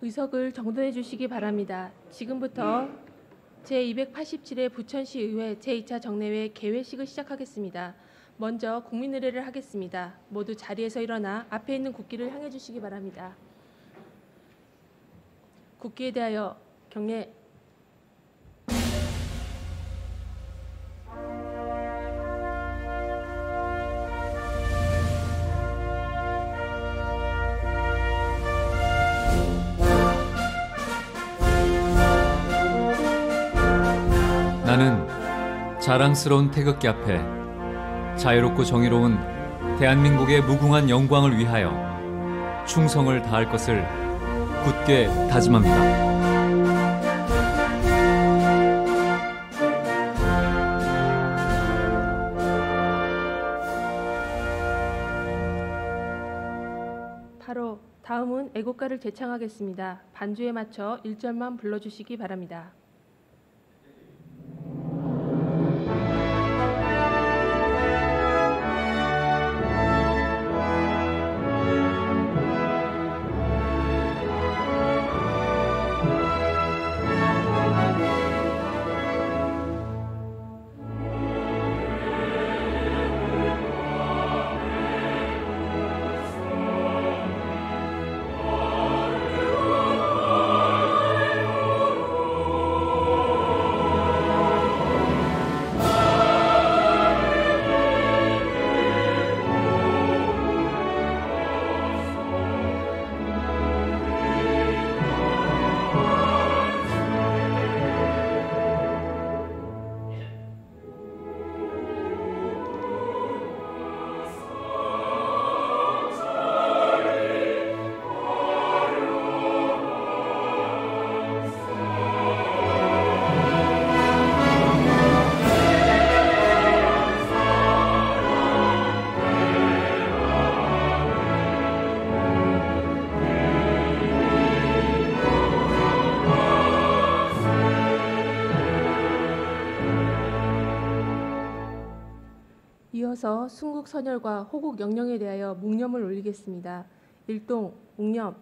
의석을 정돈해 주시기 바랍니다. 지금부터 제287회 부천시의회 제2차 정례회 개회식을 시작하겠습니다. 먼저 국민의례를 하겠습니다. 모두 자리에서 일어나 앞에 있는 국기를 향해 주시기 바랍니다. 국기에 대하여 경례. 나는 자랑스러운 태극기 앞에 자유롭고 정의로운 대한민국의 무궁한 영광을 위하여 충성을 다할 것을 굳게 다짐합니다. 바로 다음은 애국가를 재창하겠습니다. 반주에 맞춰 1절만 불러주시기 바랍니다. 이어서 순국 선열과 호국 영령에 대하여 묵념을 올리겠습니다. 일동 묵념.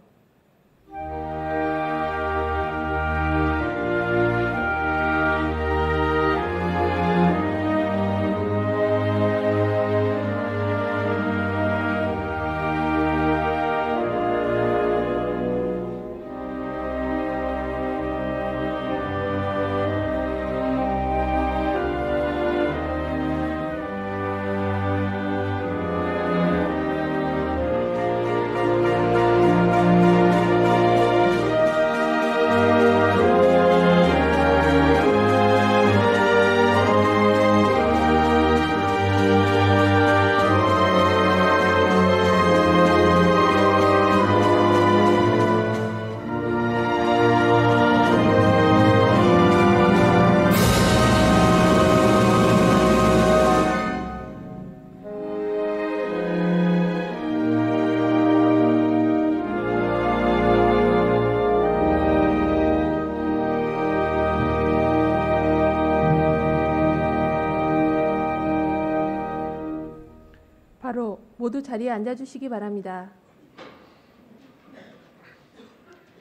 바로 모두 자리에 앉아주시기 바랍니다.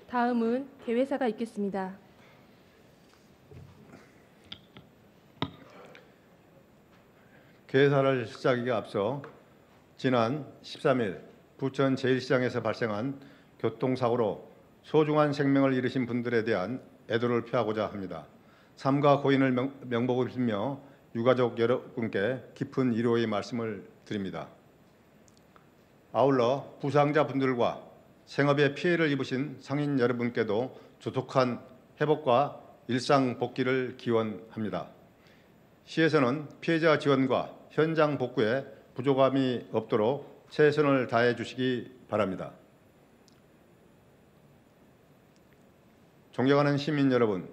다음은 개회사가 있겠습니다. 개회사를 시작하기에 앞서 지난 13일 부천 제1시장에서 발생한 교통사고로 소중한 생명을 잃으신 분들에 대한 애도를 표하고자 합니다. 삼가 고인을 명복을 빌며 유가족 여러분께 깊은 위로의 말씀을 드립니다. 아울러 부상자분들과 생업에 피해를 입으신 상인 여러분께도 조속한 회복과 일상 복귀를 기원합니다. 시에서는 피해자 지원과 현장 복구에 부족함이 없도록 최선을 다해 주시기 바랍니다. 존경하는 시민 여러분,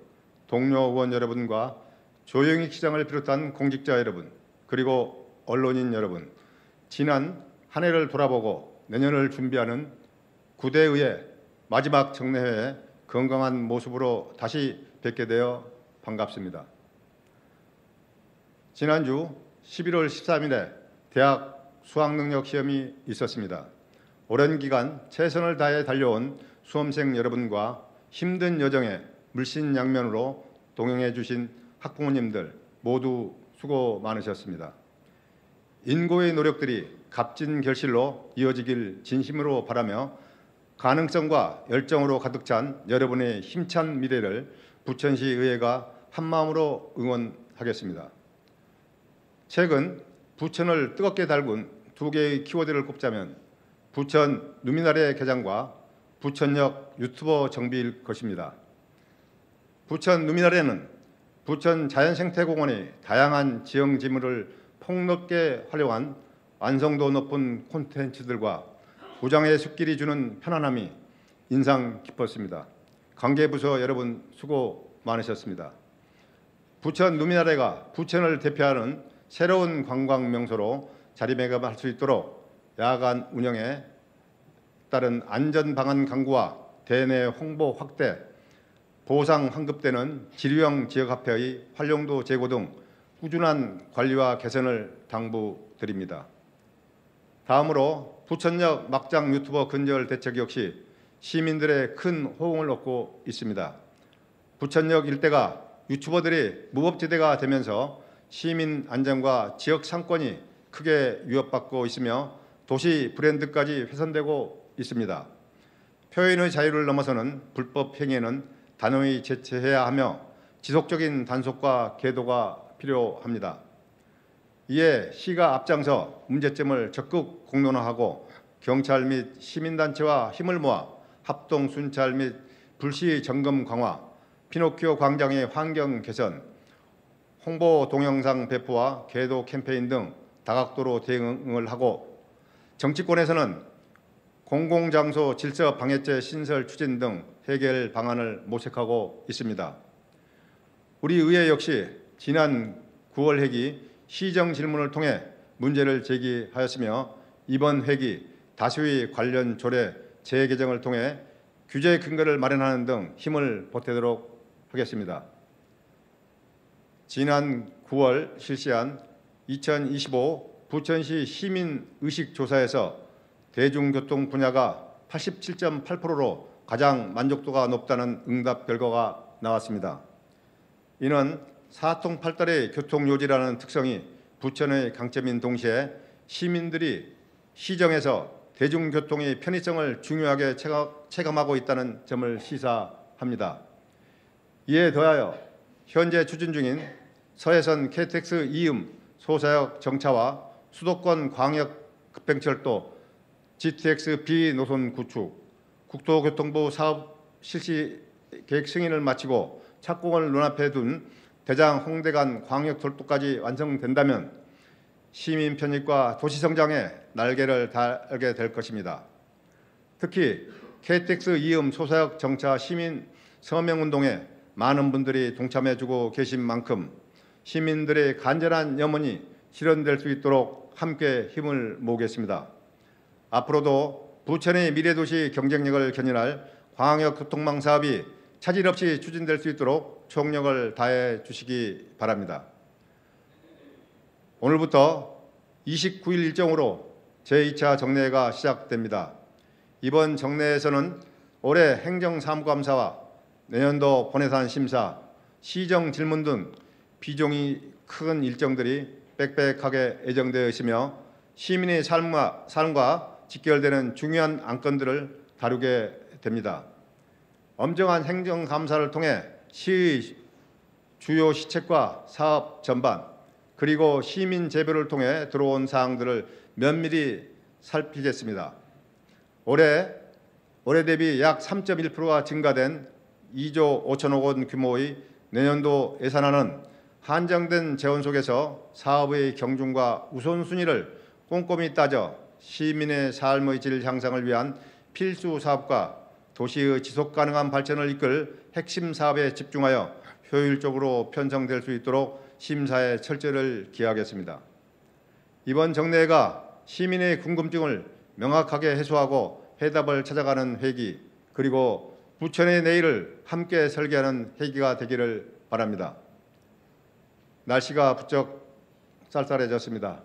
동료 의원 여러분과 조영익 시장을 비롯한 공직자 여러분, 그리고 언론인 여러분, 지난 한 해를 돌아보고 내년을 준비하는 구대의회 마지막 정례회에 건강한 모습으로 다시 뵙게 되어 반갑습니다. 지난주 11월 13일에 대학 수학능력 시험이 있었습니다. 오랜 기간 최선을 다해 달려온 수험생 여러분과 힘든 여정에 물신양면으로 동행해 주신 학부모님들 모두 수고 많으셨습니다. 인고의 노력들이 값진 결실로 이어지길 진심으로 바라며 가능성과 열정으로 가득 찬 여러분의 힘찬 미래를 부천시 의회가 한마음으로 응원하겠습니다. 최근 부천을 뜨겁게 달군 두 개의 키워드를 꼽자면 부천 누미나래 개장과 부천역 유튜버 정비일 것입니다. 부천 누미나래는 부천 자연생태공원의 다양한 지형 지물을 폭넓게 활용한 완성도 높은 콘텐츠들과 고장의 숲길이 주는 편안함이 인상 깊었습니다. 관계부서 여러분 수고 많으셨습니다. 부천 누미나래가 부천을 대표하는 새로운 관광 명소로 자리매김할 수 있도록 야간 운영에 따른 안전 방안 강구와 대내 홍보 확대, 보상 환급되는 지류형 지역화폐의 활용도 제고 등 꾸준한 관리와 개선을 당부드립니다. 다음으로 부천역 막장 유튜버 근절 대책 역시 시민들의 큰 호응을 얻고 있습니다. 부천역 일대가 유튜버들이 무법지대가 되면서 시민 안전과 지역 상권이 크게 위협받고 있으며 도시 브랜드까지 훼손되고 있습니다. 표현의 자유를 넘어서는 불법 행위에는 단호히 제재해야 하며 지속적인 단속과 계도가 필요합니다. 이에 시가 앞장서 문제점을 적극 공론화하고 경찰 및 시민단체와 힘을 모아 합동 순찰 및 불시 점검 강화, 피노키오 광장의 환경 개선, 홍보 동영상 배포와 계도 캠페인 등 다각도로 대응을 하고 정치권에서는 공공장소 질서 방해죄 신설 추진 등 해결 방안을 모색하고 있습니다. 우리 의회 역시 지난 9월 회기 시정 질문을 통해 문제를 제기하였으며 이번 회기 다수의 관련 조례 재개정을 통해 규제 근거를 마련하는 등 힘을 보태도록 하겠습니다. 지난 9월 실시한 2025 부천시 시민의식조사에서 대중교통 분야가 87.8%로 가장 만족도가 높다는 응답 결과가 나왔습니다. 이는 사통팔달의 교통요지라는 특성이 부천의 강점인 동시에 시민들이 시정에서 대중교통의 편의성을 중요하게 체감하고 있다는 점을 시사합니다. 이에 더하여 현재 추진 중인 서해선 KTX 이음 소사역 정차와 수도권 광역 급행철도 GTX B 노선 구축, 국토교통부 사업 실시 계획 승인을 마치고 착공을 눈앞에 둔 대장 홍대간 광역철도까지 완성된다면 시민 편익과 도시 성장에 날개를 달게 될 것입니다. 특히 KTX 이음 소사역 정차 시민 서명운동에 많은 분들이 동참해주고 계신 만큼 시민들의 간절한 염원이 실현될 수 있도록 함께 힘을 모으겠습니다. 앞으로도 부천의 미래도시 경쟁력을 견인할 광역교통망 사업이 차질 없이 추진될 수 있도록 총력을 다해 주시기 바랍니다. 오늘부터 29일 일정으로 제2차 정례회가 시작됩니다. 이번 정례에서는 올해 행정사무감사와 내년도 본회산 심사, 시정 질문 등 비중이 큰 일정들이 빽빽하게 예정되어 있으며 시민의 삶과 직결되는 중요한 안건들을 다루게 됩니다. 엄정한 행정감사를 통해 시의 주요 시책과 사업 전반 그리고 시민 제보를 통해 들어온 사항들을 면밀히 살피겠습니다. 올해 대비 약 3.1%가 증가된 2조 5천억 원 규모의 내년도 예산안은 한정된 재원 속에서 사업의 경중과 우선순위를 꼼꼼히 따져 시민의 삶의 질 향상을 위한 필수 사업과 도시의 지속가능한 발전을 이끌 핵심 사업에 집중하여 효율적으로 편성될 수 있도록 심사에 철저를 기하겠습니다. 이번 정례회가 시민의 궁금증을 명확하게 해소하고 해답을 찾아가는 회기 그리고 부천의 내일을 함께 설계하는 회기가 되기를 바랍니다. 날씨가 부쩍 쌀쌀해졌습니다.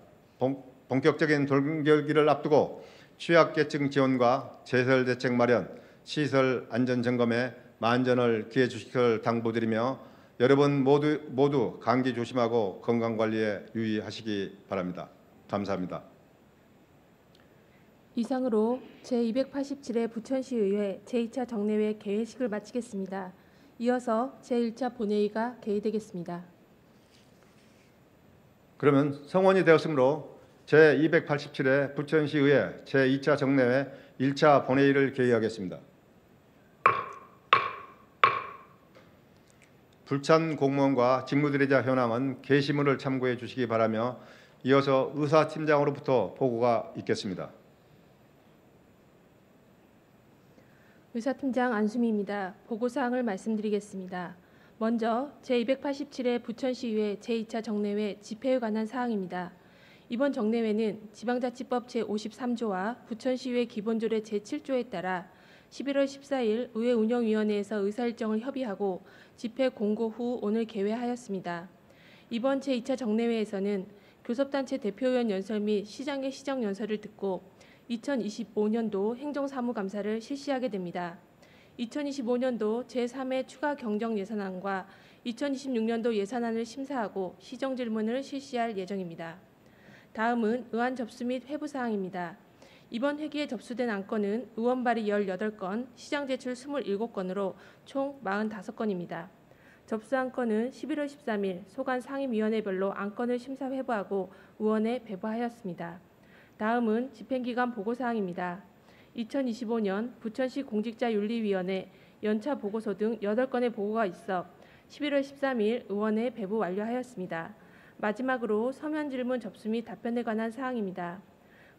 본격적인 동결기를 앞두고 취약계층 지원과 제설 대책 마련, 시설 안전 점검에 만전을 기해 주시길 당부드리며 여러분 모두 감기 조심하고 건강 관리에 유의하시기 바랍니다. 감사합니다. 이상으로 제287회 부천시의회 제2차 정례회 개회식을 마치겠습니다. 이어서 제1차 본회의가 개의되겠습니다. 그러면 성원이 되었으므로 제287회 부천시의회 제2차 정례회 1차 본회의를 개의하겠습니다. 불참 공무원과 직무대리자 현황은 게시물을 참고해 주시기 바라며 이어서 의사팀장으로부터 보고가 있겠습니다. 의사팀장 안수미입니다. 보고사항을 말씀드리겠습니다. 먼저 제287회 부천시의회 제2차 정례회 집회에 관한 사항입니다. 이번 정례회는 지방자치법 제53조와 부천시의회 기본조례 제7조에 따라 11월 14일 의회 운영위원회에서 의사일정을 협의하고 집회 공고 후 오늘 개회하였습니다. 이번 제2차 정례회에서는 교섭단체 대표위원 연설 및 시장의 시정연설을 듣고 2025년도 행정사무감사를 실시하게 됩니다. 2025년도 제3회 추가 경정예산안과 2026년도 예산안을 심사하고 시정질문을 실시할 예정입니다. 다음은 의안 접수 및 회부사항입니다. 이번 회기에 접수된 안건은 의원 발의 18건, 시장 제출 27건으로 총 45건입니다. 접수 안건은 11월 13일 소관 상임위원회별로 안건을 심사 회부하고 의원에 배부하였습니다. 다음은 집행기관 보고사항입니다. 2025년 부천시 공직자윤리위원회 연차 보고서 등 8건의 보고가 있어 11월 13일 의원에 배부 완료하였습니다. 마지막으로 서면 질문 접수 및 답변에 관한 사항입니다.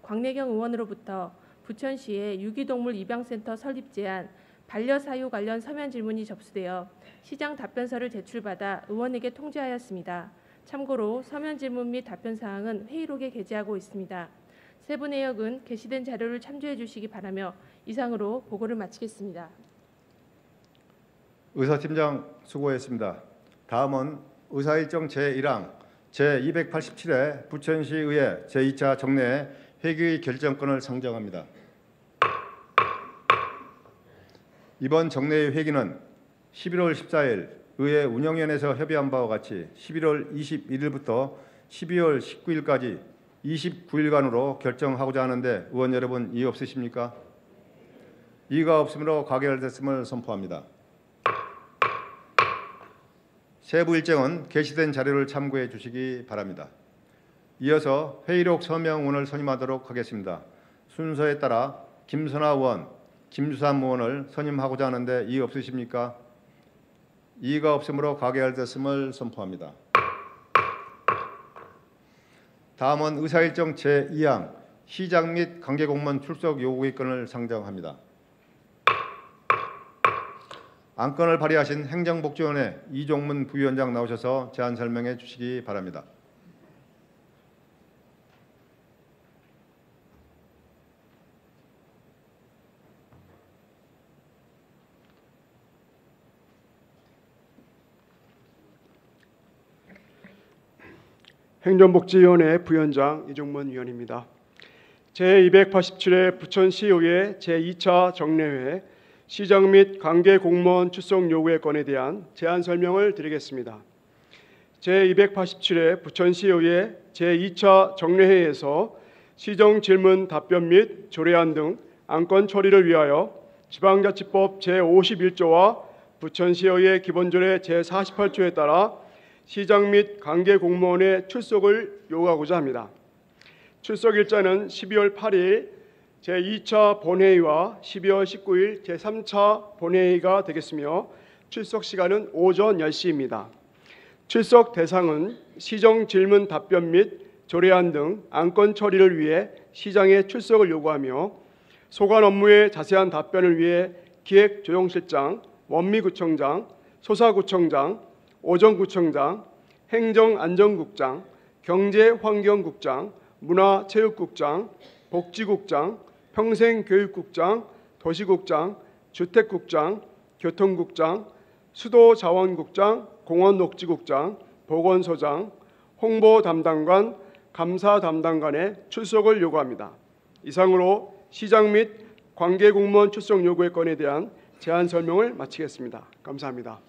광래경 의원으로부터 부천시의 유기동물 입양센터 설립 제안, 반려사유 관련 서면 질문이 접수되어 시장 답변서를 제출받아 의원에게 통지하였습니다. 참고로 서면 질문 및 답변 사항은 회의록에 게재하고 있습니다. 세부 내역은 게시된 자료를 참조해 주시기 바라며 이상으로 보고를 마치겠습니다. 의사팀장 수고했습니다. 다음은 의사일정 제1항 제287회 부천시의회 제2차 정례회 회기의 결정권을 상정합니다. 이번 정례회 회기는 11월 14일 의회 운영위원회에서 협의한 바와 같이 11월 21일부터 12월 19일까지 29일간으로 결정하고자 하는데 의원 여러분 이의 없으십니까? 이의가 없으므로 가결됐음을 선포합니다. 세부 일정은 게시된 자료를 참고해 주시기 바랍니다. 이어서 회의록 서명문을 선임하도록 하겠습니다. 순서에 따라 김선아 의원, 김수삼 의원을 선임하고자 하는데 이의 없으십니까? 이의가 없으므로 가결됐음을 선포합니다. 다음은 의사일정 제2항 시장 및 관계공무원 출석 요구의 건을 상정합니다. 안건을 발의하신 행정복지위원회 이종문 부위원장 나오셔서 제안 설명해 주시기 바랍니다. 행정복지위원회 부위원장 이종문 위원입니다. 제287회 부천시의회 제2차 정례회 시장 및 관계공무원 출석 요구의 건에 대한 제안 설명을 드리겠습니다. 제287회 부천시의회 제2차 정례회에서 시정 질문 답변 및 조례안 등 안건 처리를 위하여 지방자치법 제51조와 부천시의회 기본조례 제48조에 따라 시장 및 관계공무원의 출석을 요구하고자 합니다. 출석 일자는 12월 8일 제2차 본회의와 12월 19일 제3차 본회의가 되겠으며 출석 시간은 오전 10시입니다. 출석 대상은 시정 질문 답변 및 조례안 등 안건 처리를 위해 시장의 출석을 요구하며 소관 업무의 자세한 답변을 위해 기획조정실장, 원미구청장, 소사구청장, 오정구청장, 행정안전국장, 경제환경국장, 문화체육국장, 복지국장, 평생교육국장, 도시국장, 주택국장, 교통국장, 수도자원국장, 공원녹지국장, 보건소장, 홍보담당관, 감사담당관의 출석을 요구합니다. 이상으로 시장 및 관계 공무원 출석 요구의 건에 대한 제안 설명을 마치겠습니다. 감사합니다.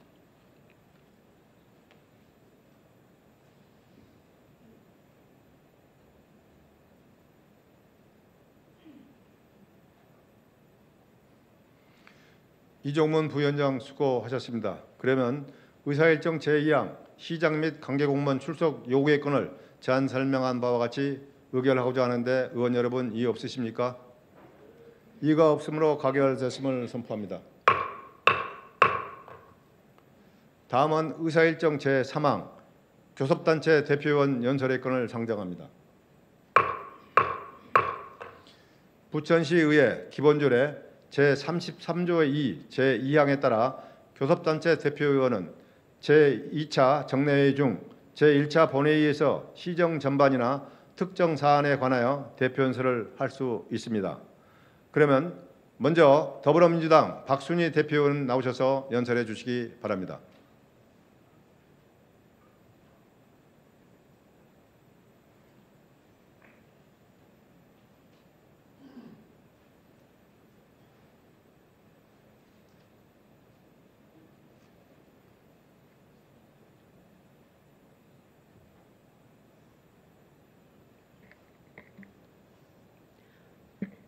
이종문 부위원장 수고하셨습니다. 그러면 의사일정 제2항 시장 및 관계공무원 출석 요구의 건을 제안 설명한 바와 같이 의결하고자 하는데 의원 여러분 이의 없으십니까? 이의가 없으므로 가결됐음을 선포합니다. 다음은 의사일정 제3항 교섭단체 대표위원 연설의 건을 상정합니다. 부천시의회 기본조례 제33조의 2, 제2항에 따라 교섭단체 대표위원은 제2차 정례회 중 제1차 본회의에서 시정 전반이나 특정 사안에 관하여 대표 연설을 할 수 있습니다. 그러면 먼저 더불어민주당 박순희 대표의원 나오셔서 연설해 주시기 바랍니다.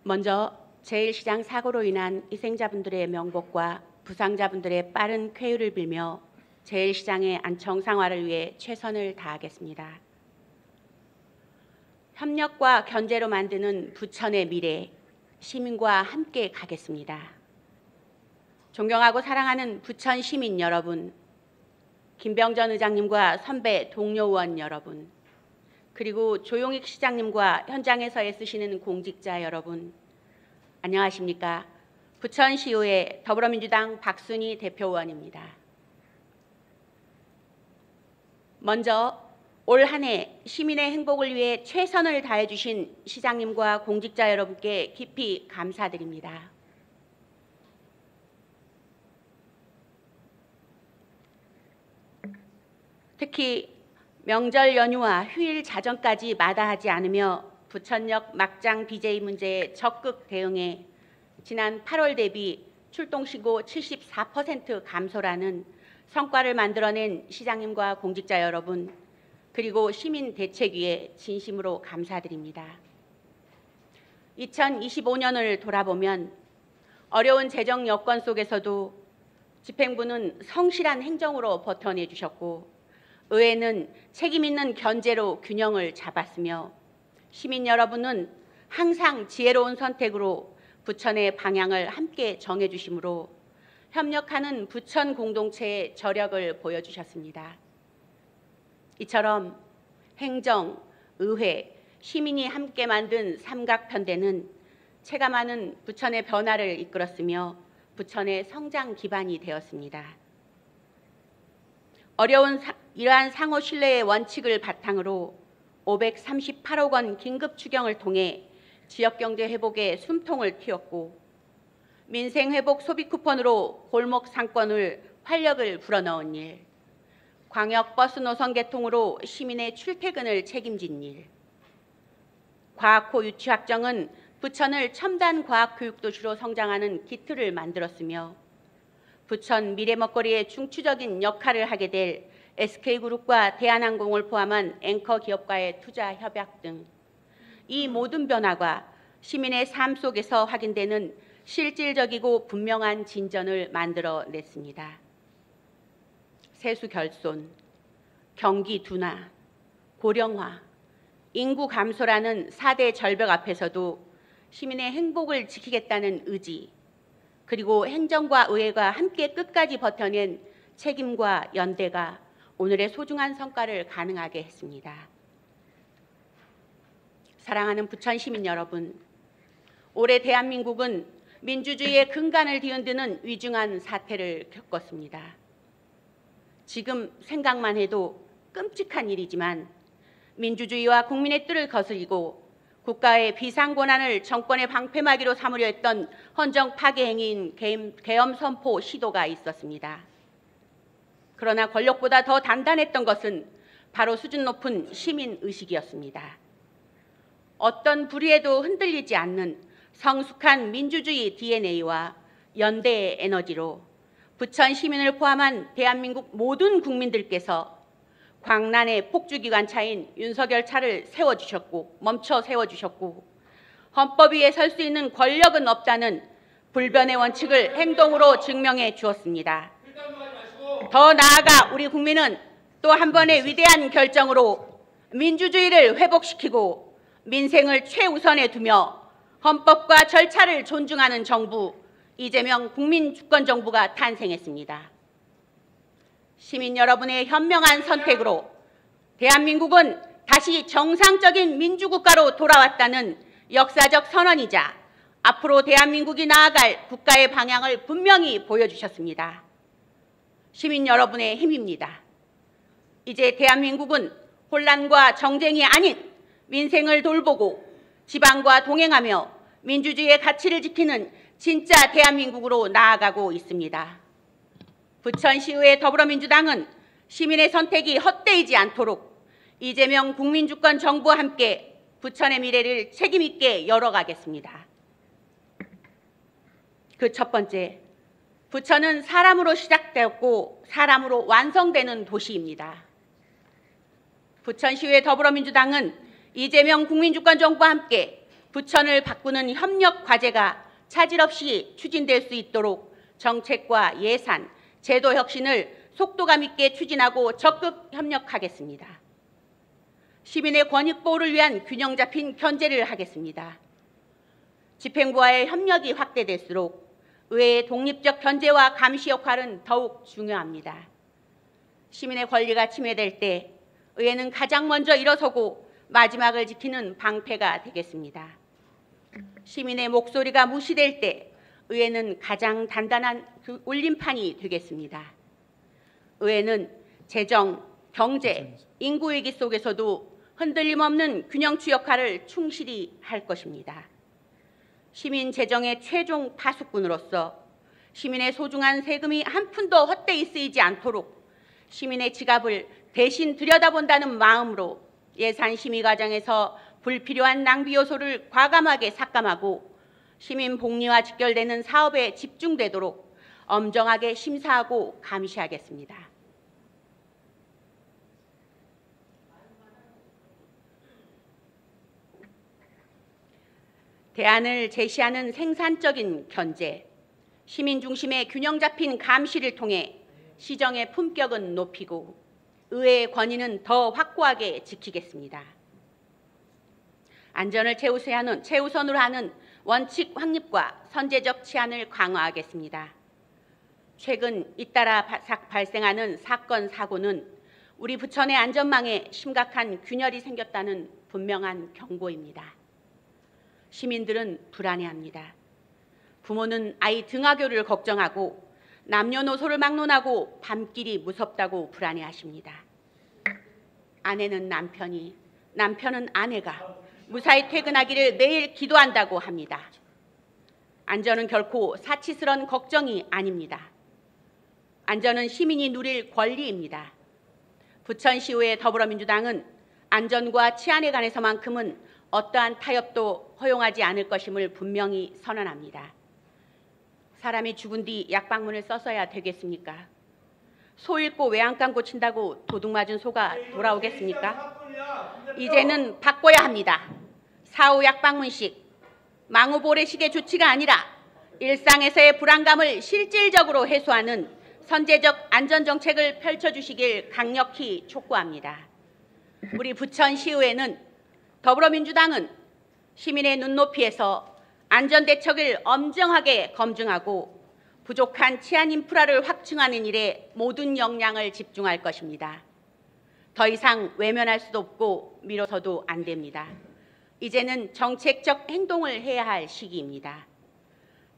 먼저 제1시장 사고로 인한 희생자분들의 명복과 부상자분들의 빠른 쾌유를 빌며 제1시장의 안정상화를 위해 최선을 다하겠습니다. 협력과 견제로 만드는 부천의 미래, 시민과 함께 가겠습니다. 존경하고 사랑하는 부천 시민 여러분, 김병전 의장님과 선배 동료 의원 여러분, 그리고 조용익 시장님과 현장에서 애쓰시는 공직자 여러분, 안녕하십니까? 부천시의회 더불어민주당 박순희 대표의원입니다. 먼저 올 한 해 시민의 행복을 위해 최선을 다해 주신 시장님과 공직자 여러분께 깊이 감사드립니다. 특히 명절 연휴와 휴일 자정까지 마다하지 않으며 부천역 막장 BJ 문제에 적극 대응해 지난 8월 대비 출동신고 74% 감소라는 성과를 만들어낸 시장님과 공직자 여러분, 그리고 시민대책위에 진심으로 감사드립니다. 2025년을 돌아보면 어려운 재정 여건 속에서도 집행부는 성실한 행정으로 버텨내 주셨고, 의회는 책임 있는 견제로 균형을 잡았으며, 시민 여러분은 항상 지혜로운 선택으로 부천의 방향을 함께 정해주심으로 협력하는 부천 공동체의 저력을 보여주셨습니다. 이처럼 행정, 의회, 시민이 함께 만든 삼각편대는 체감하는 부천의 변화를 이끌었으며 부천의 성장 기반이 되었습니다. 어려운 이러한 상호 신뢰의 원칙을 바탕으로 538억 원 긴급 추경을 통해 지역경제 회복에 숨통을 틔웠고, 민생회복 소비 쿠폰으로 골목 상권을 활력을 불어넣은 일, 광역버스 노선 개통으로 시민의 출퇴근을 책임진 일, 과학호 유치 확정은 부천을 첨단 과학교육도시로 성장하는 기틀을 만들었으며, 부천 미래 먹거리의 중추적인 역할을 하게 될 SK그룹과 대한항공을 포함한 앵커 기업과의 투자 협약 등 이 모든 변화가 시민의 삶 속에서 확인되는 실질적이고 분명한 진전을 만들어냈습니다. 세수 결손, 경기 둔화, 고령화, 인구 감소라는 4대 절벽 앞에서도 시민의 행복을 지키겠다는 의지, 그리고 행정과 의회가 함께 끝까지 버텨낸 책임과 연대가 오늘의 소중한 성과를 가능하게 했습니다. 사랑하는 부천 시민 여러분, 올해 대한민국은 민주주의의 근간을 뒤흔드는 위중한 사태를 겪었습니다. 지금 생각만 해도 끔찍한 일이지만 민주주의와 국민의 뜻을 거스리고 국가의 비상권한을 정권의 방패막이로 삼으려 했던 헌정 파괴 행위인 계엄 선포 시도가 있었습니다. 그러나 권력보다 더 단단했던 것은 바로 수준 높은 시민 의식이었습니다. 어떤 불의에도 흔들리지 않는 성숙한 민주주의 DNA와 연대의 에너지로 부천 시민을 포함한 대한민국 모든 국민들께서 광란의 폭주기관차인 윤석열 차를 멈춰 세워주셨고 헌법 위에 설 수 있는 권력은 없다는 불변의 원칙을 행동으로 증명해 주었습니다. 더 나아가 우리 국민은 또 한 번의 위대한 결정으로 민주주의를 회복시키고 민생을 최우선에 두며 헌법과 절차를 존중하는 정부 이재명 국민주권정부가 탄생했습니다. 시민 여러분의 현명한 선택으로 대한민국은 다시 정상적인 민주국가로 돌아왔다는 역사적 선언이자 앞으로 대한민국이 나아갈 국가의 방향을 분명히 보여주셨습니다. 시민 여러분의 힘입니다. 이제 대한민국은 혼란과 정쟁이 아닌 민생을 돌보고 지방과 동행하며 민주주의의 가치를 지키는 진짜 대한민국으로 나아가고 있습니다. 부천시의회 더불어민주당은 시민의 선택이 헛되이지 않도록 이재명 국민주권 정부와 함께 부천의 미래를 책임 있게 열어가겠습니다. 그 첫 번째, 부천은 사람으로 시작되었고 사람으로 완성되는 도시입니다. 부천시의회 더불어민주당은 이재명 국민주권 정부와 함께 부천을 바꾸는 협력 과제가 차질 없이 추진될 수 있도록 정책과 예산, 제도 혁신을 속도감 있게 추진하고 적극 협력하겠습니다. 시민의 권익 보호를 위한 균형 잡힌 견제를 하겠습니다. 집행부와의 협력이 확대될수록 의회의 독립적 견제와 감시 역할은 더욱 중요합니다. 시민의 권리가 침해될 때 의회는 가장 먼저 일어서고 마지막을 지키는 방패가 되겠습니다. 시민의 목소리가 무시될 때 의회는 가장 단단한 울림판이 되겠습니다. 의회는 재정, 경제, 인구위기 속에서도 흔들림 없는 균형추 역할을 충실히 할 것입니다. 시민 재정의 최종 파수꾼으로서 시민의 소중한 세금이 한 푼도 헛되이 쓰이지 않도록 시민의 지갑을 대신 들여다본다는 마음으로 예산 심의 과정에서 불필요한 낭비 요소를 과감하게 삭감하고 시민 복리와 직결되는 사업에 집중되도록 엄정하게 심사하고 감시하겠습니다. 대안을 제시하는 생산적인 견제, 시민 중심의 균형 잡힌 감시를 통해 시정의 품격은 높이고 의회의 권위는 더 확고하게 지키겠습니다. 안전을 최우선으로 하는 원칙 확립과 선제적 치안을 강화하겠습니다. 최근 잇따라 발생하는 사건, 사고는 우리 부천의 안전망에 심각한 균열이 생겼다는 분명한 경고입니다. 시민들은 불안해합니다. 부모는 아이 등하교를 걱정하고 남녀노소를 막론하고 밤길이 무섭다고 불안해하십니다. 아내는 남편이, 남편은 아내가 무사히 퇴근하기를 매일 기도한다고 합니다. 안전은 결코 사치스러운 걱정이 아닙니다. 안전은 시민이 누릴 권리입니다. 부천시의회 더불어민주당은 안전과 치안에 관해서만큼은 어떠한 타협도 허용하지 않을 것임을 분명히 선언합니다. 사람이 죽은 뒤 약방문을 써서야 되겠습니까? 소 잃고 외양간 고친다고 도둑 맞은 소가 돌아오겠습니까? 이제는 바꿔야 합니다. 사후 약방문식, 망우보레식의 조치가 아니라 일상에서의 불안감을 실질적으로 해소하는 선제적 안전정책을 펼쳐주시길 강력히 촉구합니다. 우리 부천시의회는 더불어민주당은 시민의 눈높이에서 안전대책을 엄정하게 검증하고 부족한 치안 인프라를 확충하는 일에 모든 역량을 집중할 것입니다. 더 이상 외면할 수도 없고 미뤄서도 안 됩니다. 이제는 정책적 행동을 해야 할 시기입니다.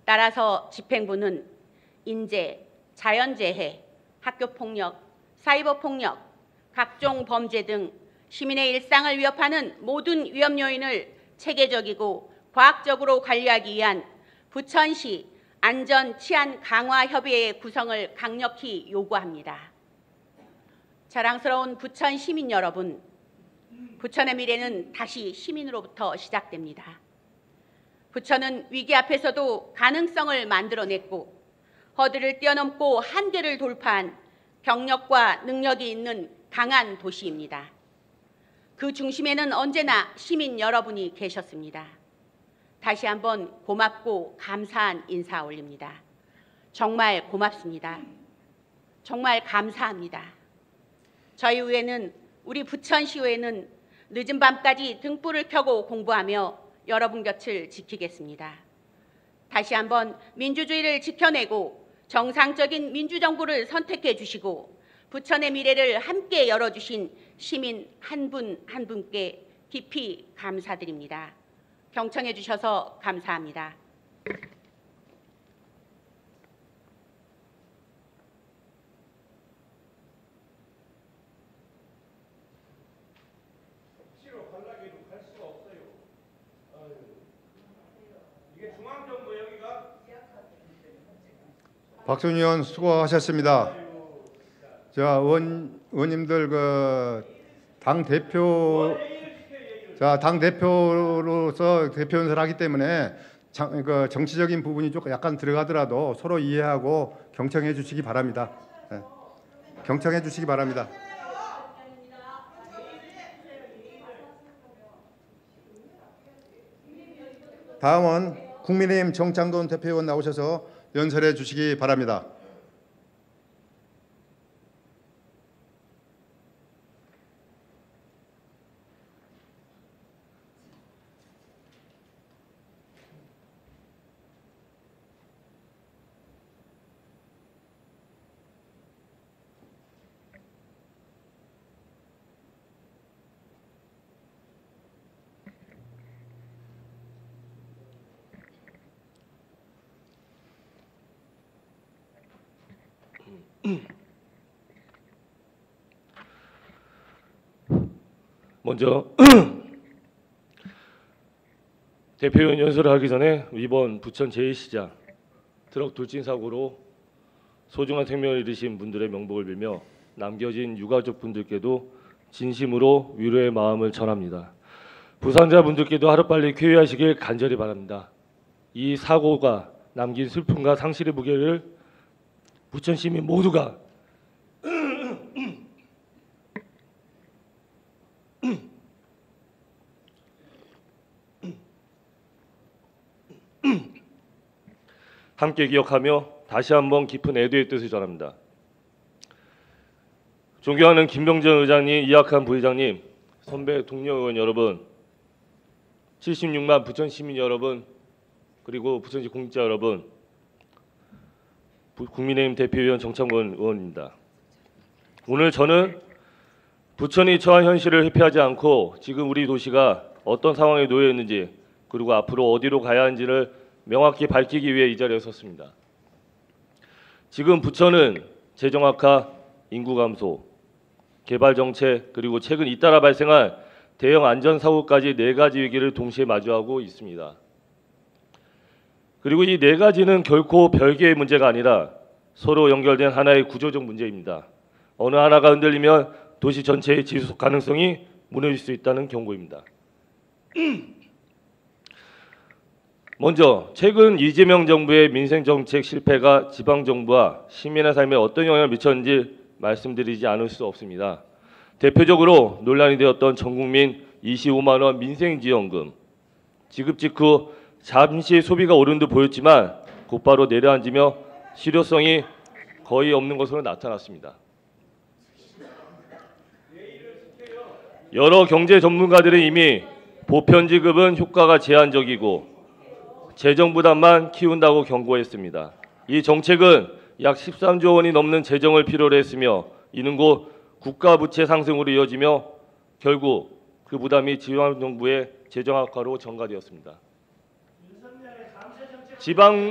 따라서 집행부는 인재, 자연재해, 학교폭력, 사이버폭력, 각종 범죄 등 시민의 일상을 위협하는 모든 위험 요인을 체계적이고 과학적으로 관리하기 위한 부천시 안전 치안 강화 협의회의 구성을 강력히 요구합니다. 자랑스러운 부천 시민 여러분, 부천의 미래는 다시 시민으로부터 시작됩니다. 부처는 위기 앞에서도 가능성을 만들어냈고 허들을 뛰어넘고 한계를 돌파한 경력과 능력이 있는 강한 도시입니다. 그 중심에는 언제나 시민 여러분이 계셨습니다. 다시 한번 고맙고 감사한 인사 올립니다. 정말 고맙습니다. 정말 감사합니다. 저희 의회는, 우리 부천시의회는 늦은 밤까지 등불을 켜고 공부하며 여러분 곁을 지키겠습니다. 다시 한번 민주주의를 지켜내고 정상적인 민주정부를 선택해 주시고 부천의 미래를 함께 열어주신 시민 한 분 한 분께 깊이 감사드립니다. 경청해 주셔서 감사합니다. 박순희 의원 수고하셨습니다. 자, 의원님들 당 대표로서 대표 연설을 하기 때문에 정치적인 부분이 조금 약간 들어가더라도 서로 이해하고 경청해 주시기 바랍니다. 네. 경청해 주시기 바랍니다. 다음은 국민의힘 정창돈 대표의원 나오셔서 연설해 주시기 바랍니다. 먼저 대표위원 연설을 하기 전에 이번 부천 제2시장 트럭 돌진 사고로 소중한 생명을 잃으신 분들의 명복을 빌며 남겨진 유가족 분들께도 진심으로 위로의 마음을 전합니다. 부상자분들께도 하루빨리 쾌유하시길 간절히 바랍니다. 이 사고가 남긴 슬픔과 상실의 무게를 부천 시민 모두가 함께 기억하며 다시 한번 깊은 애도의 뜻을 전합니다. 존경하는 김병정 의장님, 이학한 부의장님, 선배 동료 의원 여러분, 76만 부천 시민 여러분, 그리고 부천시 공직자 여러분, 국민의힘 대표위원 정창권 의원입니다. 오늘 저는 부천이 처한 현실을 회피하지 않고 지금 우리 도시가 어떤 상황에 놓여 있는지, 그리고 앞으로 어디로 가야 하는지를 명확히 밝히기 위해 이 자리에 섰습니다. 지금 부천은 재정 악화, 인구 감소, 개발 정책, 그리고 최근 잇따라 발생한 대형 안전사고까지 4가지 위기를 동시에 마주하고 있습니다. 그리고 이 4가지는 결코 별개의 문제가 아니라 서로 연결된 하나의 구조적 문제입니다. 어느 하나가 흔들리면 도시 전체의 지속 가능성이 무너질 수 있다는 경고입니다. 먼저 최근 이재명 정부의 민생정책 실패가 지방정부와 시민의 삶에 어떤 영향을 미쳤는지 말씀드리지 않을 수 없습니다. 대표적으로 논란이 되었던 전국민 25만 원 민생지원금, 지급 직후 잠시 소비가 오른 듯 보였지만 곧바로 내려앉으며 실효성이 거의 없는 것으로 나타났습니다. 여러 경제 전문가들은 이미 보편 지급은 효과가 제한적이고 재정 부담만 키운다고 경고했습니다. 이 정책은 약 13조 원이 넘는 재정을 필요로 했으며 이는 곧 국가 부채 상승으로 이어지며 결국 그 부담이 지방정부의 재정 악화로 전가되었습니다.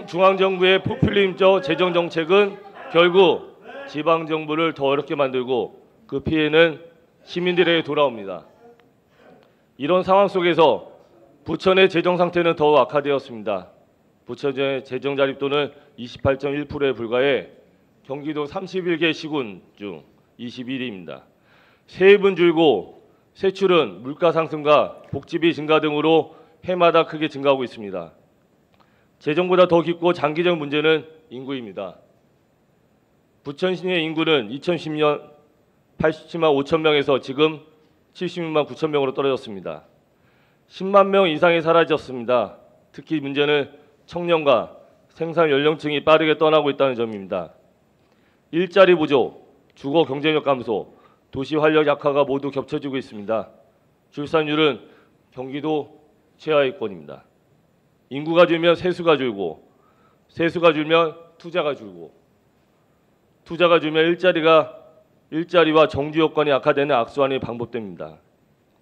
중앙정부의 포퓰리즘적 재정 정책은 결국 지방정부를 더 어렵게 만들고 그 피해는 시민들에게 돌아옵니다. 이런 상황 속에서 부천의 재정 상태는 더욱 악화되었습니다. 부천의 재정 자립도는 28.1%에 불과해 경기도 31개 시군 중 21위입니다. 세입은 줄고 세출은 물가 상승과 복지비 증가 등으로 해마다 크게 증가하고 있습니다. 재정보다 더 깊고 장기적 문제는 인구입니다. 부천 시내 인구는 2010년 87만 5천 명에서 지금 76만 9천 명으로 떨어졌습니다. 10만 명 이상이 사라졌습니다. 특히 문제는 청년과 생산 연령층이 빠르게 떠나고 있다는 점입니다. 일자리 부족, 주거 경쟁력 감소, 도시 활력 약화가 모두 겹쳐지고 있습니다. 출산율은 경기도 최하위권입니다. 인구가 줄면 세수가 줄고, 세수가 줄면 투자가 줄고, 투자가 줄면 일자리와 정주 여건이 악화되는 악순환이 반복됩니다.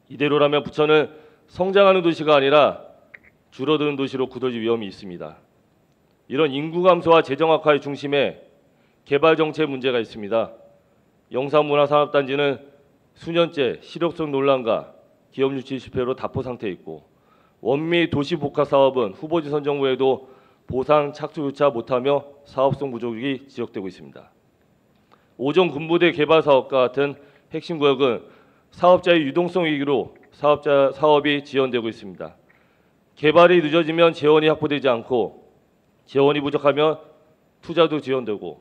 이대로라면 부천은 성장하는 도시가 아니라 줄어드는 도시로 굳어질 위험이 있습니다. 이런 인구 감소와 재정 악화의 중심에 개발 정책 문제가 있습니다. 영상문화산업단지는 수년째 실효성 논란과 기업 유치 실패로 답보 상태에 있고, 원미 도시복합 사업은 후보지 선정 후에도 보상 착수조차 못하며 사업성 부족이 지적되고 있습니다. 오전 군부대 개발 사업과 같은 핵심 구역은 사업자의 유동성 위기로 사업이 지연되고 있습니다. 개발이 늦어지면 재원이 확보되지 않고, 재원이 부족하면 투자도 지연되고,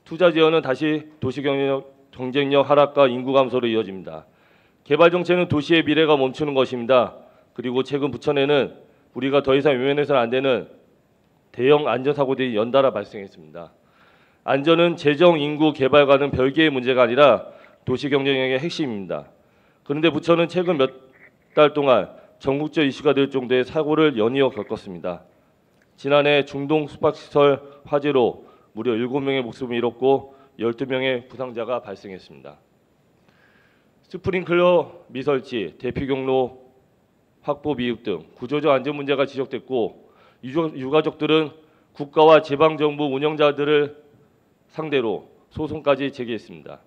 투자 지연은 다시 도시 경쟁력 하락과 인구 감소로 이어집니다. 개발 정책은 도시의 미래가 멈추는 것입니다. 그리고 최근 부천에는 우리가 더 이상 외면해서는 안 되는 대형 안전사고들이 연달아 발생했습니다. 안전은 재정, 인구, 개발과는 별개의 문제가 아니라 도시 경쟁력의 핵심입니다. 그런데 부천은 최근 몇 달 동안 전국적 이슈가 될 정도의 사고를 연이어 겪었습니다. 지난해 중동 숙박시설 화재로 무려 7명의 목숨을 잃었고 12명의 부상자가 발생했습니다. 스프링클러 미설치, 대피 경로 확보 미흡 등 구조적 안전 문제가 지적됐고, 유가족들은 국가와 지방정부 운영자들을 상대로 소송까지 제기했습니다.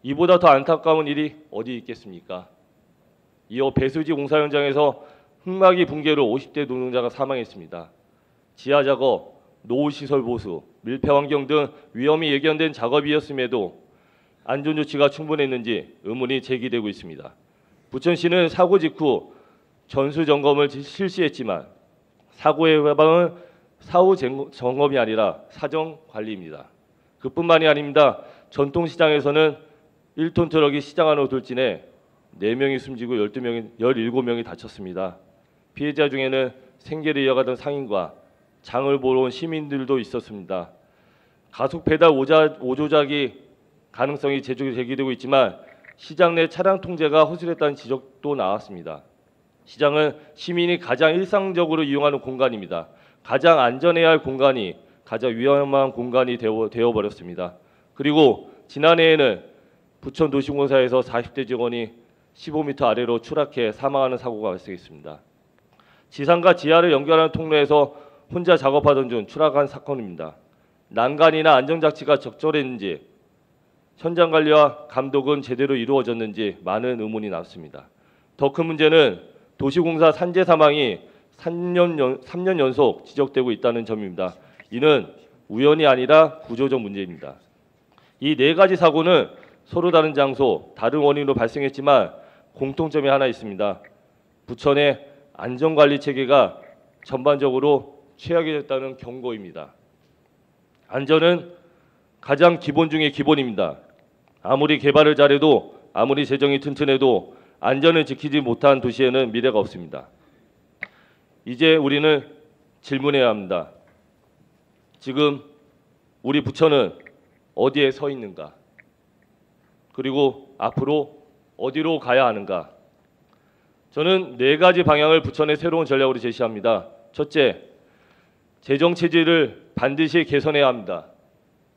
이보다 더 안타까운 일이 어디 있겠습니까? 이어 배수지 공사 현장에서 흙막이 붕괴로 50대 노동자가 사망했습니다. 지하 작업, 노후시설 보수, 밀폐 환경 등 위험이 예견된 작업이었음에도 안전 조치가 충분했는지 의문이 제기되고 있습니다. 부천시는 사고 직후 전수 점검을 실시했지만 사고의 예방은 사후 점검이 아니라 사정 관리입니다. 그뿐만이 아닙니다. 전통시장에서는 1톤 트럭이 시장 안으로 돌진해 4명이 숨지고 17명이 다쳤습니다. 피해자 중에는 생계를 이어가던 상인과 장을 보러 온 시민들도 있었습니다. 가속 페달 오조작이 가능성이 제기되고 있지만 시장 내 차량 통제가 허술했다는 지적도 나왔습니다. 시장은 시민이 가장 일상적으로 이용하는 공간입니다. 가장 안전해야 할 공간이 가장 위험한 공간이 되어버렸습니다. 그리고 지난해에는 부천도시공사에서 40대 직원이 15m 아래로 추락해 사망하는 사고가 발생했습니다. 지상과 지하를 연결하는 통로에서 혼자 작업하던 중 추락한 사건입니다. 난간이나 안전장치가 적절했는지, 현장 관리와 감독은 제대로 이루어졌는지 많은 의문이 나왔습니다. 더 큰 문제는 도시공사 산재 사망이 3년 연속 지적되고 있다는 점입니다. 이는 우연이 아니라 구조적 문제입니다. 이 4가지 사고는 서로 다른 장소, 다른 원인으로 발생했지만 공통점이 하나 있습니다. 부천의 안전관리 체계가 전반적으로 최악이 됐다는 경고입니다. 안전은 가장 기본 중의 기본입니다. 아무리 개발을 잘해도, 아무리 재정이 튼튼해도 안전을 지키지 못한 도시에는 미래가 없습니다. 이제 우리는 질문해야 합니다. 지금 우리 부천은 어디에 서 있는가? 그리고 앞으로 어디로 가야 하는가? 저는 4가지 방향을 부천의 새로운 전략으로 제시합니다. 첫째, 재정 체질을 반드시 개선해야 합니다.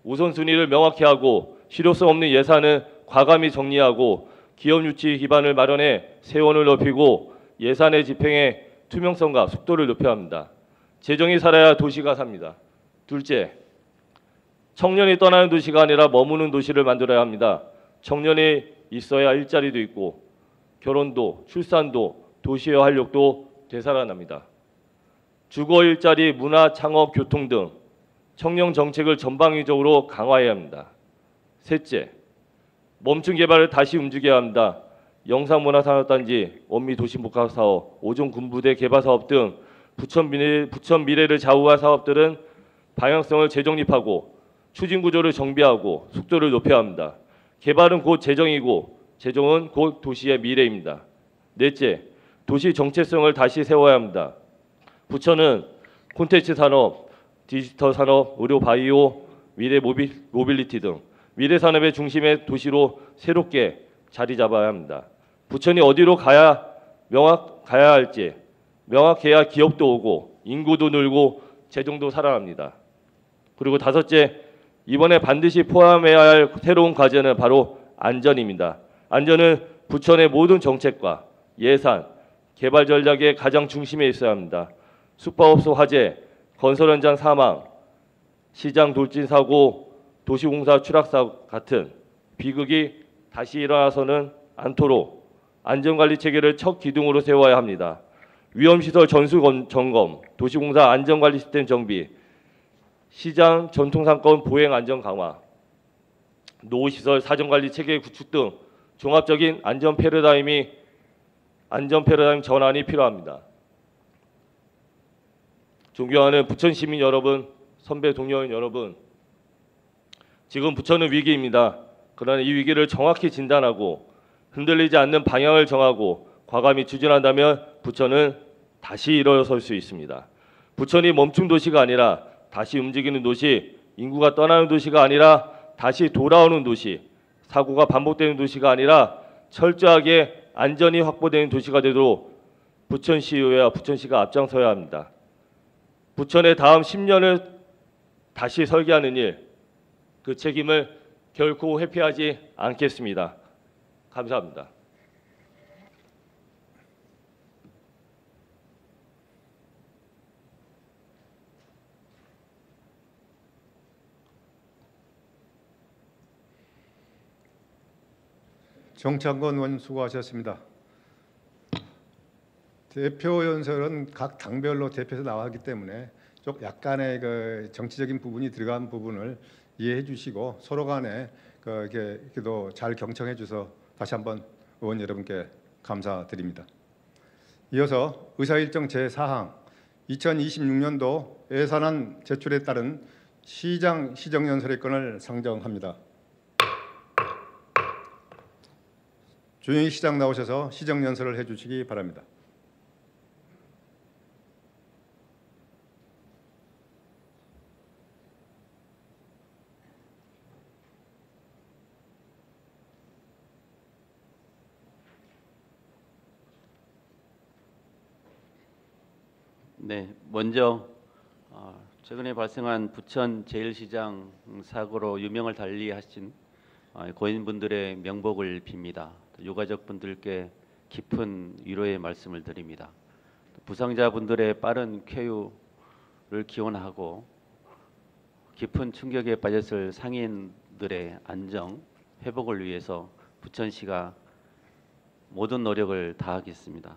우선순위를 명확히 하고 실효성 없는 예산은 과감히 정리하고 기업 유치 기반을 마련해 세원을 높이고 예산의 집행의 투명성과 속도를 높여야 합니다. 재정이 살아야 도시가 삽니다. 둘째, 청년이 떠나는 도시가 아니라 머무는 도시를 만들어야 합니다. 청년이 있어야 일자리도 있고 결혼도, 출산도, 도시의 활력도 되살아납니다. 주거, 일자리, 문화, 창업, 교통 등 청년 정책을 전방위적으로 강화해야 합니다. 셋째, 멈춘 개발을 다시 움직여야 합니다. 영상문화산업단지, 원미 도시복합사업, 오존 군부대 개발사업 등 부천 미래를 좌우할 사업들은 방향성을 재정립하고 추진 구조를 정비하고 속도를 높여야 합니다. 개발은 곧 재정이고 재정은 곧 도시의 미래입니다. 넷째, 도시 정체성을 다시 세워야 합니다. 부천은 콘텐츠 산업, 디지털 산업, 의료 바이오, 미래 모빌리티 등 미래 산업의 중심의 도시로 새롭게 자리 잡아야 합니다. 부천이 어디로 가야 할지 명확해야 기업도 오고 인구도 늘고 재정도 살아납니다. 그리고 다섯째, 이번에 반드시 포함해야 할 새로운 과제는 바로 안전입니다. 안전은 부천의 모든 정책과 예산, 개발 전략의 가장 중심에 있어야 합니다. 숙박업소 화재, 건설 현장 사망, 시장 돌진 사고, 도시공사 추락 사고 같은 비극이 다시 일어나서는 않도록 안전관리 체계를 첫 기둥으로 세워야 합니다. 위험시설 전수 점검, 도시공사 안전관리 시스템 정비, 시장 전통상권 보행 안전 강화, 노후시설 사전관리 체계 구축 등 종합적인 안전 패러다임 전환이 필요합니다. 존경하는 부천 시민 여러분, 선배 동료인 여러분, 지금 부천은 위기입니다. 그러나 이 위기를 정확히 진단하고 흔들리지 않는 방향을 정하고 과감히 추진한다면 부천은 다시 일어설 수 있습니다. 부천이 멈춤 도시가 아니라 다시 움직이는 도시, 인구가 떠나는 도시가 아니라 다시 돌아오는 도시, 사고가 반복되는 도시가 아니라 철저하게 안전이 확보되는 도시가 되도록 부천시의회와 부천시가 앞장서야 합니다. 부천의 다음 10년을 다시 설계하는 일, 그 책임을 결코 회피하지 않겠습니다. 감사합니다. 정창건 의원 수고하셨습니다. 대표 연설은 각 당별로 대표에서 나왔기 때문에 좀 약간의 그 정치적인 부분이 들어간 부분을 이해해 주시고 서로 간에 이렇게도 잘 경청해 주셔서 다시 한번 의원 여러분께 감사드립니다. 이어서 의사일정 제4항 2026년도 예산안 제출에 따른 시장 시정연설의 상정합니다. 조영희 시장 나오셔서 시정연설을 해주시기 바랍니다. 네, 먼저 최근에 발생한 부천 제1시장 사고로 유명을 달리하신 고인분들의 명복을 빕니다. 유가족분들께 깊은 위로의 말씀을 드립니다. 부상자분들의 빠른 쾌유를 기원하고 깊은 충격에 빠졌을 상인들의 안정, 회복을 위해서 부천시가 모든 노력을 다하겠습니다.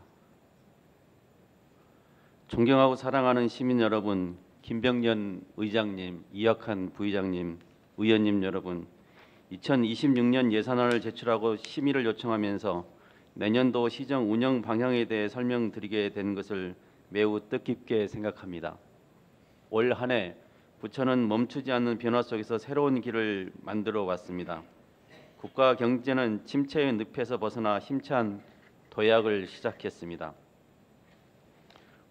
존경하고 사랑하는 시민 여러분, 김병년 의장님, 이학한 부의장님, 의원님 여러분, 2026년 예산안을 제출하고 심의를 요청하면서 내년도 시정 운영 방향에 대해 설명드리게 된 것을 매우 뜻깊게 생각합니다. 올 한 해 부천은 멈추지 않는 변화 속에서 새로운 길을 만들어 왔습니다. 국가 경제는 침체의 늪에서 벗어나 힘찬 도약을 시작했습니다.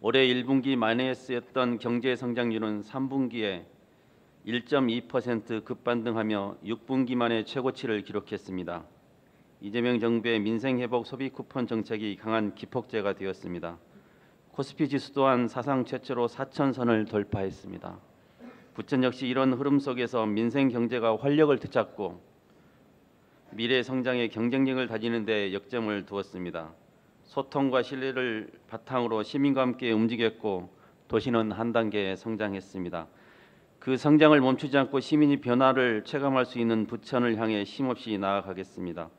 올해 1분기 마이너스였던 경제 성장률은 3분기에 1.2% 급반등하며 6분기 만에 최고치를 기록했습니다. 이재명 정부의 민생회복 소비 쿠폰 정책이 강한 기폭제가 되었습니다. 코스피 지수 또한 사상 최초로 4,000선을 돌파했습니다. 부천 역시 이런 흐름 속에서 민생 경제가 활력을 되찾고 미래 성장의 경쟁력을 다지는 데 역점을 두었습니다. 소통과 신뢰를 바탕으로 시민과 함께 움직였고 도시는 한 단계 성장했습니다. 그 성장을 멈추지 않고 시민이 변화를 체감할 수 있는 부천을 향해 쉼없이 나아가겠습니다.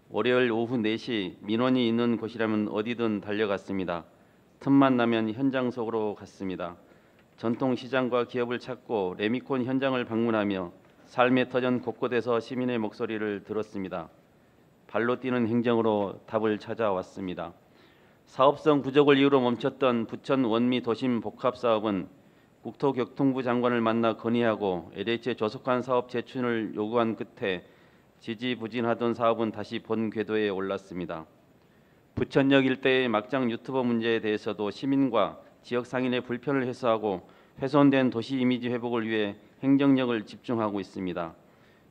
월요일 오후 4시 민원이 있는 곳이라면 어디든 달려갔습니다. 틈만 나면 현장 속으로 갔습니다. 전통시장과 기업을 찾고 레미콘 현장을 방문하며 삶의 터전 곳곳에서 시민의 목소리를 들었습니다. 발로 뛰는 행정으로 답을 찾아왔습니다. 사업성 부족을 이유로 멈췄던 부천 원미 도심 복합 사업은 국토교통부 장관을 만나 건의하고 LH의 조속한 사업 재추진을 요구한 끝에 지지부진하던 사업은 다시 본 궤도에 올랐습니다. 부천역 일대의 막장 유튜버 문제에 대해서도 시민과 지역 상인의 불편을 해소하고 훼손된 도시 이미지 회복을 위해 행정력을 집중하고 있습니다.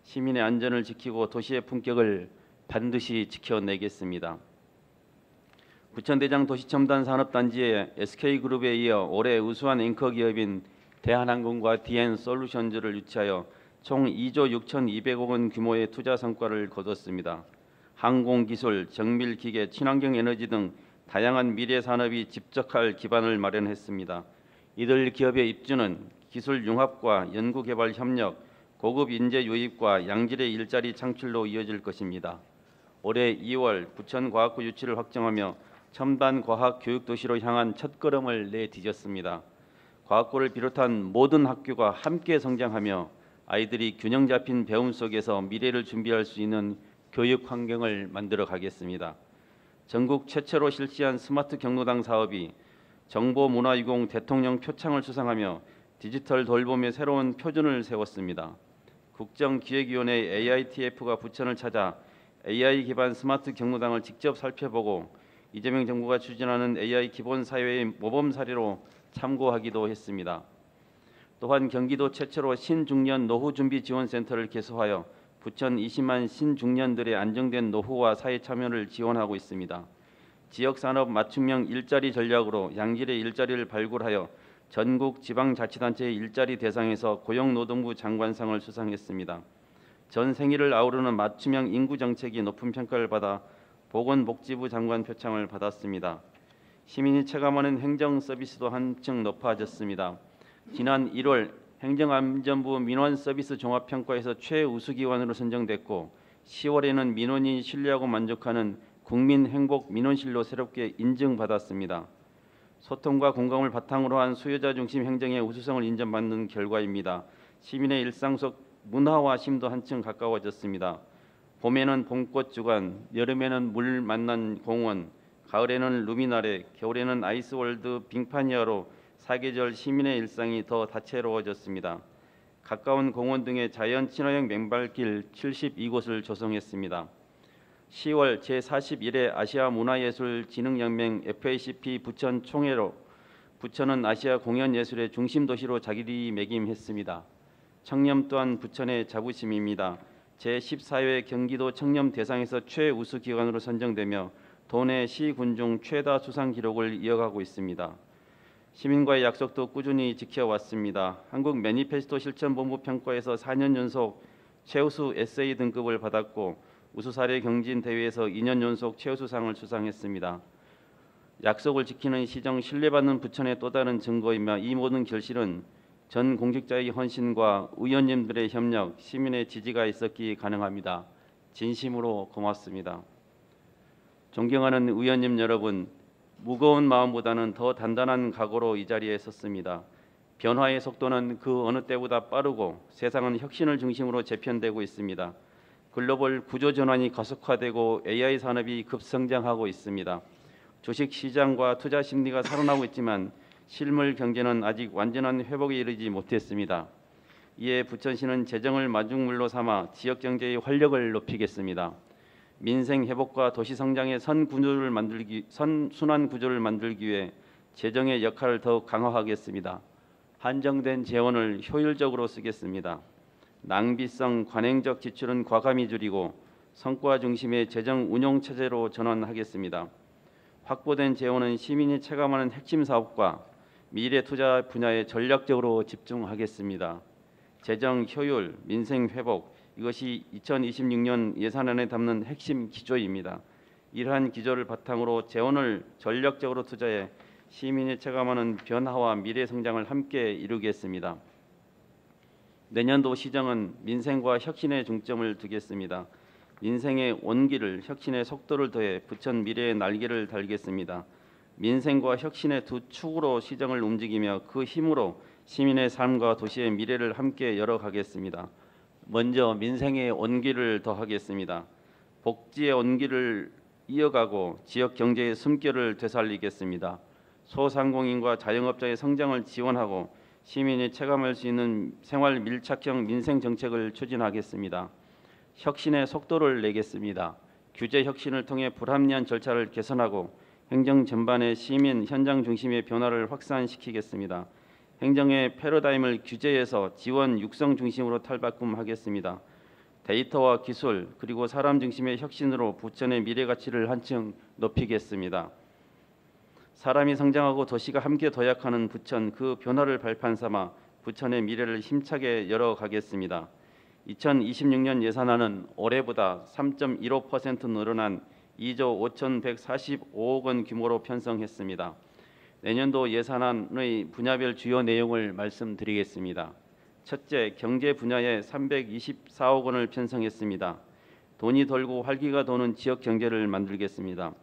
시민의 안전을 지키고 도시의 품격을 반드시 지켜내겠습니다. 부천대장 도시첨단 산업단지의 SK그룹에 이어 올해 우수한 앵커 기업인 대한항공과 DN솔루션즈를 유치하여 총 2조 6,200억 원 규모의 투자 성과를 거뒀습니다. 항공기술, 정밀기계, 친환경 에너지 등 다양한 미래 산업이 집적할 기반을 마련했습니다. 이들 기업의 입주는 기술 융합과 연구개발 협력, 고급 인재 유입과 양질의 일자리 창출로 이어질 것입니다. 올해 2월 부천과학구 유치를 확정하며 첨단 과학 교육 도시로 향한 첫걸음을 내디뎠습니다. 과학구를 비롯한 모든 학교가 함께 성장하며 아이들이 균형 잡힌 배움 속에서 미래를 준비할 수 있는 교육 환경을 만들어 가겠습니다. 전국 최초로 실시한 스마트 경로당 사업이 정보문화유공 대통령 표창을 수상하며 디지털 돌봄의 새로운 표준을 세웠습니다. 국정기획위원회 AITF가 부천을 찾아 AI 기반 스마트 경로당을 직접 살펴보고 이재명 정부가 추진하는 AI 기본 사회의 모범 사례로 참고하기도 했습니다. 또한 경기도 최초로 신중년 노후준비지원센터를 개소하여 부천 20만 신중년들의 안정된 노후와 사회 참여를 지원하고 있습니다. 지역산업 맞춤형 일자리 전략으로 양질의 일자리를 발굴하여 전국 지방자치단체의 일자리 대상에서 고용노동부 장관상을 수상했습니다. 전 생애를 아우르는 맞춤형 인구정책이 높은 평가를 받아 보건복지부 장관 표창을 받았습니다. 시민이 체감하는 행정 서비스도 한층 높아졌습니다. 지난 1월 행정안전부 민원서비스 종합평가에서 최우수기관으로 선정됐고 10월에는 민원인이 신뢰하고 만족하는 국민행복민원실로 새롭게 인증받았습니다. 소통과 공감을 바탕으로 한 수요자 중심 행정의 우수성을 인정받는 결과입니다. 시민의 일상 속 문화와 심도 한층 가까워졌습니다. 봄에는 봄꽃 주간, 여름에는 물 만난 공원, 가을에는 루미나래, 겨울에는 아이스월드 빙판이야로 사계절 시민의 일상이 더 다채로워졌습니다. 가까운 공원 등의 자연 친화형 맨발길 72곳을 조성했습니다. 10월 제41회 아시아 문화예술진흥연맹 FACP 부천 총회로 부천은 아시아 공연예술의 중심 도시로 자리매김했습니다. 청렴 또한 부천의 자부심입니다. 제14회 경기도 청렴 대상에서 최우수 기관으로 선정되며 도내 시군 중 최다 수상 기록을 이어가고 있습니다. 시민과의 약속도 꾸준히 지켜왔습니다. 한국 매니페스토 실천본부 평가에서 4년 연속 최우수 에세이 등급을 받았고 우수사례 경진 대회에서 2년 연속 최우수상을 수상했습니다. 약속을 지키는 시정 신뢰받는 부천의 또 다른 증거이며 이 모든 결실은 전 공직자의 헌신과 의원님들의 협력, 시민의 지지가 있었기 가능합니다. 진심으로 고맙습니다. 존경하는 의원님 여러분, 무거운 마음보다는 더 단단한 각오로 이 자리에 섰습니다. 변화의 속도는 그 어느 때보다 빠르고 세상은 혁신을 중심으로 재편되고 있습니다. 글로벌 구조 전환이 가속화되고 AI 산업이 급성장하고 있습니다. 주식 시장과 투자 심리가 살아나고 있지만 실물 경제는 아직 완전한 회복에 이르지 못했습니다. 이에 부천시는 재정을 마중물로 삼아 지역 경제의 활력을 높이겠습니다. 민생 회복과 도시 성장의 선순환 구조를 만들기 위해 재정의 역할을 더욱 강화하겠습니다. 한정된 재원을 효율적으로 쓰겠습니다. 낭비성 관행적 지출은 과감히 줄이고 성과 중심의 재정 운용 체제로 전환하겠습니다. 확보된 재원은 시민이 체감하는 핵심 사업과 미래 투자 분야에 전략적으로 집중하겠습니다. 재정 효율, 민생 회복, 이것이 2026년 예산안에 담는 핵심 기조입니다. 이러한 기조를 바탕으로 재원을 전략적으로 투자해 시민이 체감하는 변화와 미래 성장을 함께 이루겠습니다. 내년도 시정은 민생과 혁신에 중점을 두겠습니다. 민생의 온기를, 혁신의 속도를 더해 부천 미래의 날개를 달겠습니다. 민생과 혁신의 두 축으로 시정을 움직이며 그 힘으로 시민의 삶과 도시의 미래를 함께 열어가겠습니다. 먼저 민생의 온기를 더하겠습니다. 복지의 온기를 이어가고 지역 경제의 숨결을 되살리겠습니다. 소상공인과 자영업자의 성장을 지원하고 시민이 체감할 수 있는 생활 밀착형 민생 정책을 추진하겠습니다. 혁신의 속도를 내겠습니다. 규제 혁신을 통해 불합리한 절차를 개선하고 행정 전반의 시민 현장 중심의 변화를 확산시키겠습니다. 행정의 패러다임을 규제에서 지원 육성 중심으로 탈바꿈하겠습니다. 데이터와 기술 그리고 사람 중심의 혁신으로 부천의 미래 가치를 한층 높이겠습니다. 사람이 성장하고 도시가 함께 도약하는 부천, 그 변화를 발판 삼아 부천의 미래를 힘차게 열어가겠습니다. 2026년 예산안은 올해보다 3.15% 늘어난 2조 5,145억 원 규모로 편성했습니다. 내년도 예산안의 분야별 주요 내용을 말씀드리겠습니다. 첫째, 경제 분야에 324억 원을 편성했습니다. 돈이 돌고 활기가 도는 지역 경제를 만들겠습니다.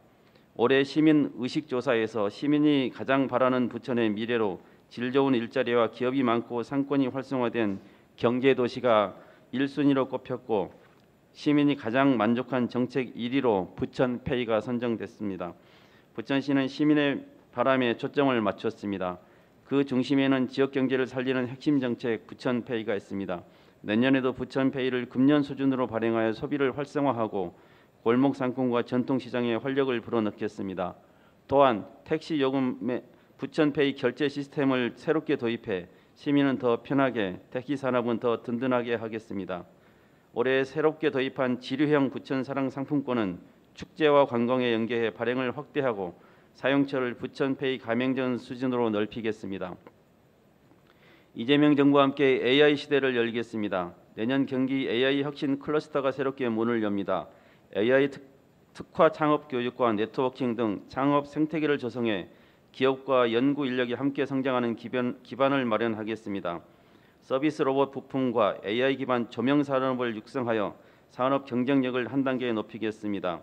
올해 시민 의식 조사에서 시민이 가장 바라는 부천의 미래로 질 좋은 일자리와 기업이 많고 상권이 활성화된 경제 도시가 1순위로 꼽혔고 시민이 가장 만족한 정책 1위로 부천페이가 선정됐습니다. 부천시는 시민의 바람에 초점을 맞췄습니다. 그 중심에는 지역 경제를 살리는 핵심 정책 부천페이가 있습니다. 내년에도 부천페이를 금년 수준으로 발행하여 소비를 활성화하고 골목 상권과 전통 시장에 활력을 불어넣겠습니다. 또한 택시 요금의 부천페이 결제 시스템을 새롭게 도입해 시민은 더 편하게, 택시 산업은 더 든든하게 하겠습니다. 올해 새롭게 도입한 지류형 부천 사랑 상품권은 축제와 관광에 연계해 발행을 확대하고 사용처를 부천페이 가맹점 수준으로 넓히겠습니다. 이재명 정부와 함께 AI 시대를 열겠습니다. 내년 경기 AI 혁신 클러스터가 새롭게 문을 엽니다. AI 특화 창업 교육과 네트워킹 등 창업 생태계를 조성해 기업과 연구 인력이 함께 성장하는 기반을 마련하겠습니다. 서비스 로봇 부품과 AI 기반 조명 산업을 육성하여 산업 경쟁력을 한 단계 높이겠습니다.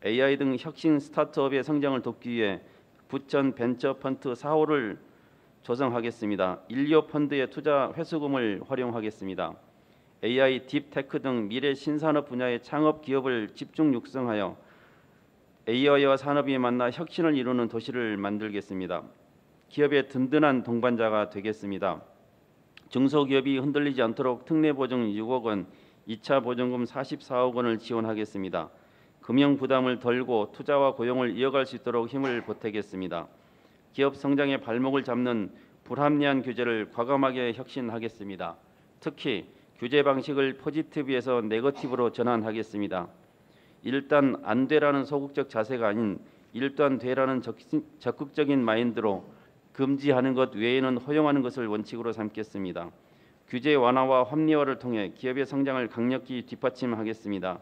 AI 등 혁신 스타트업의 성장을 돕기 위해 부천 벤처 펀드 4호를 조성하겠습니다. 인류 펀드의 투자 회수금을 활용하겠습니다. AI, 딥테크 등 미래 신산업 분야의 창업 기업을 집중 육성하여 AI와 산업이 만나 혁신을 이루는 도시를 만들겠습니다. 기업의 든든한 동반자가 되겠습니다. 중소기업이 흔들리지 않도록 특례보증 6억 원, 2차 보증금 44억 원을 지원하겠습니다. 금융 부담을 덜고 투자와 고용을 이어갈 수 있도록 힘을 보태겠습니다. 기업 성장의 발목을 잡는 불합리한 규제를 과감하게 혁신하겠습니다. 특히 규제 방식을 포지티브에서 네거티브로 전환하겠습니다. 일단 안 되라는 소극적 자세가 아닌 일단 되라는 적극적인 마인드로 금지하는 것 외에는 허용하는 것을 원칙으로 삼겠습니다. 규제 완화와 합리화를 통해 기업의 성장을 강력히 뒷받침하겠습니다.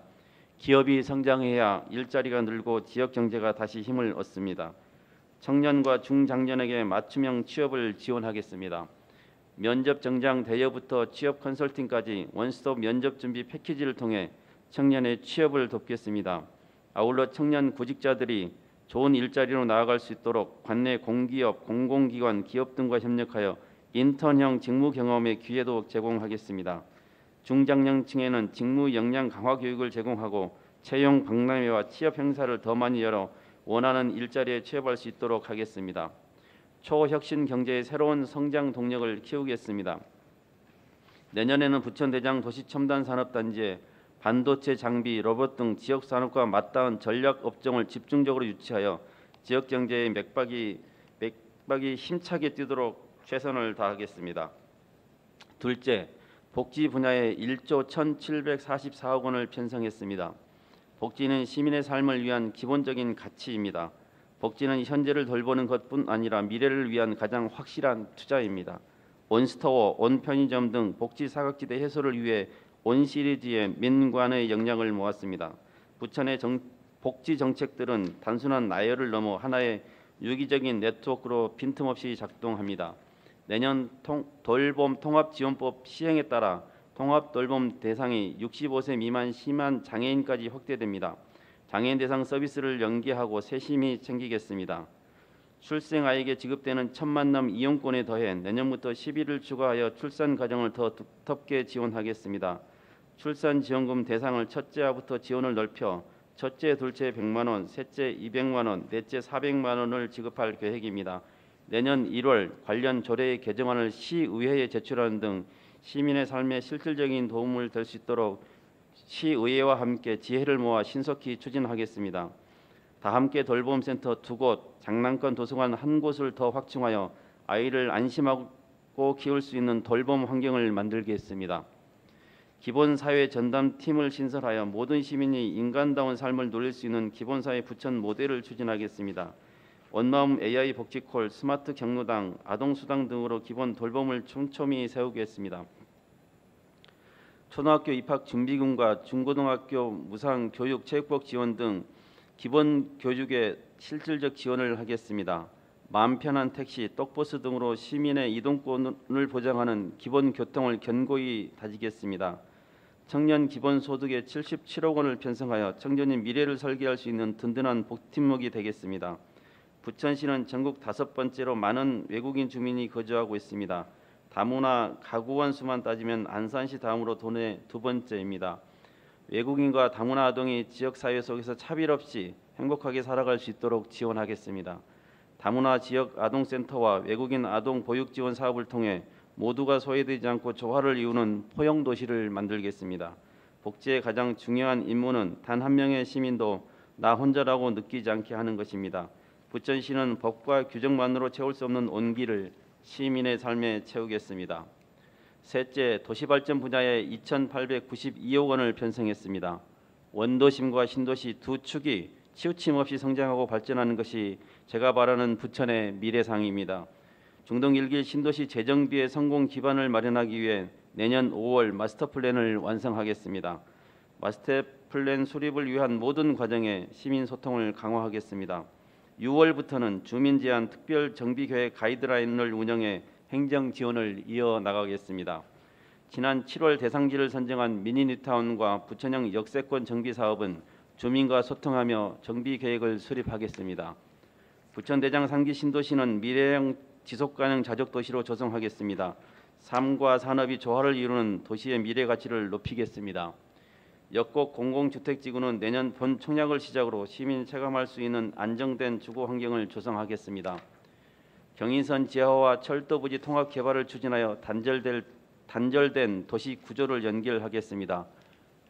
기업이 성장해야 일자리가 늘고 지역 경제가 다시 힘을 얻습니다. 청년과 중장년에게 맞춤형 취업을 지원하겠습니다. 면접 정장 대여부터 취업 컨설팅까지 원스톱 면접 준비 패키지를 통해 청년의 취업을 돕겠습니다. 아울러 청년 구직자들이 좋은 일자리로 나아갈 수 있도록 관내 공기업, 공공기관, 기업 등과 협력하여 인턴형 직무 경험의 기회도 제공하겠습니다. 중장년층에는 직무 역량 강화 교육을 제공하고 채용 박람회와 취업 행사를 더 많이 열어 원하는 일자리에 취업할 수 있도록 하겠습니다. 초혁신 경제의 새로운 성장 동력을 키우겠습니다. 내년에는 부천대장 도시첨단산업단지에 반도체 장비, 로봇 등 지역 산업과 맞닿은 전략 업종을 집중적으로 유치하여 지역 경제의 맥박이 힘차게 뛰도록 최선을 다하겠습니다. 둘째, 복지 분야에 1조 1,744억 원을 편성했습니다. 복지는 시민의 삶을 위한 기본적인 가치입니다. 복지는 현재를 돌보는 것뿐 아니라 미래를 위한 가장 확실한 투자입니다. 온스토어, 온편의점 등 복지 사각지대 해소를 위해 온 시리즈의 민관의 역량을 모았습니다. 부천의 복지 정책들은 단순한 나열을 넘어 하나의 유기적인 네트워크로 빈틈없이 작동합니다. 내년 돌봄 통합지원법 시행에 따라 통합돌봄 대상이 65세 미만 심한 장애인까지 확대됩니다. 장애인 대상 서비스를 연계하고 세심히 챙기겠습니다. 출생아에게 지급되는 1,000만 이용권에 더해 내년부터 10일을 추가하여 출산 가정을 더 두텁게 지원하겠습니다. 출산 지원금 대상을 첫째 아부터 지원을 넓혀 첫째, 둘째 100만 원, 셋째 200만 원, 넷째 400만 원을 지급할 계획입니다. 내년 1월 관련 조례의 개정안을 시의회에 제출하는 등 시민의 삶에 실질적인 도움을 될 수 있도록 시의회와 함께 지혜를 모아 신속히 추진하겠습니다. 다함께 돌봄센터 2곳, 장난감 도서관 1곳을 더 확충하여 아이를 안심하고 키울 수 있는 돌봄 환경을 만들겠습니다. 기본사회 전담팀을 신설하여 모든 시민이 인간다운 삶을 누릴 수 있는 기본사회 부천 모델을 추진하겠습니다. 원마음 AI 복지콜, 스마트 경로당, 아동수당 등으로 기본 돌봄을 촘촘히 세우겠습니다. 초등학교 입학 준비금과 중고등학교 무상 교육 체육복 지원 등 기본 교육에 실질적 지원을 하겠습니다. 마음 편한 택시, 떡버스 등으로 시민의 이동권을 보장하는 기본 교통을 견고히 다지겠습니다. 청년 기본소득의 77억 원을 편성하여 청년의 미래를 설계할 수 있는 든든한 복팀목이 되겠습니다. 부천시는 전국 5번째로 많은 외국인 주민이 거주하고 있습니다. 다문화 가구원 수만 따지면 안산시 다음으로 도내 2번째입니다. 외국인과 다문화 아동이 지역사회 속에서 차별 없이 행복하게 살아갈 수 있도록 지원하겠습니다. 다문화 지역 아동센터와 외국인 아동 보육 지원 사업을 통해 모두가 소외되지 않고 조화를 이루는 포용도시를 만들겠습니다. 복지의 가장 중요한 임무는 단 한 명의 시민도 나 혼자라고 느끼지 않게 하는 것입니다. 부천시는 법과 규정만으로 채울 수 없는 온기를 시민의 삶에 채우겠습니다. 셋째, 도시발전 분야에 2,892억 원을 편성했습니다. 원도심과 신도시 두 축이 치우침 없이 성장하고 발전하는 것이 제가 바라는 부천의 미래상입니다. 중동 1길 신도시 재정비의 성공 기반을 마련하기 위해 내년 5월 마스터플랜을 완성하겠습니다. 마스터플랜 수립을 위한 모든 과정에 시민 소통을 강화하겠습니다. 6월부터는 주민 제한 특별 정비 계획 가이드라인을 운영해 행정 지원을 이어나가겠습니다. 지난 7월 대상지를 선정한 미니뉴타운과 부천형 역세권 정비 사업은 주민과 소통하며 정비 계획을 수립하겠습니다. 부천대장 3기 신도시는 미래형 지속가능 자족도시로 조성하겠습니다. 삶과 산업이 조화를 이루는 도시의 미래 가치를 높이겠습니다. 역곡 공공주택지구는 내년 본 청약을 시작으로 시민이 체감할 수 있는 안정된 주거 환경을 조성하겠습니다. 경인선 지하와 철도 부지 통합 개발을 추진하여 단절된 도시 구조를 연결하겠습니다.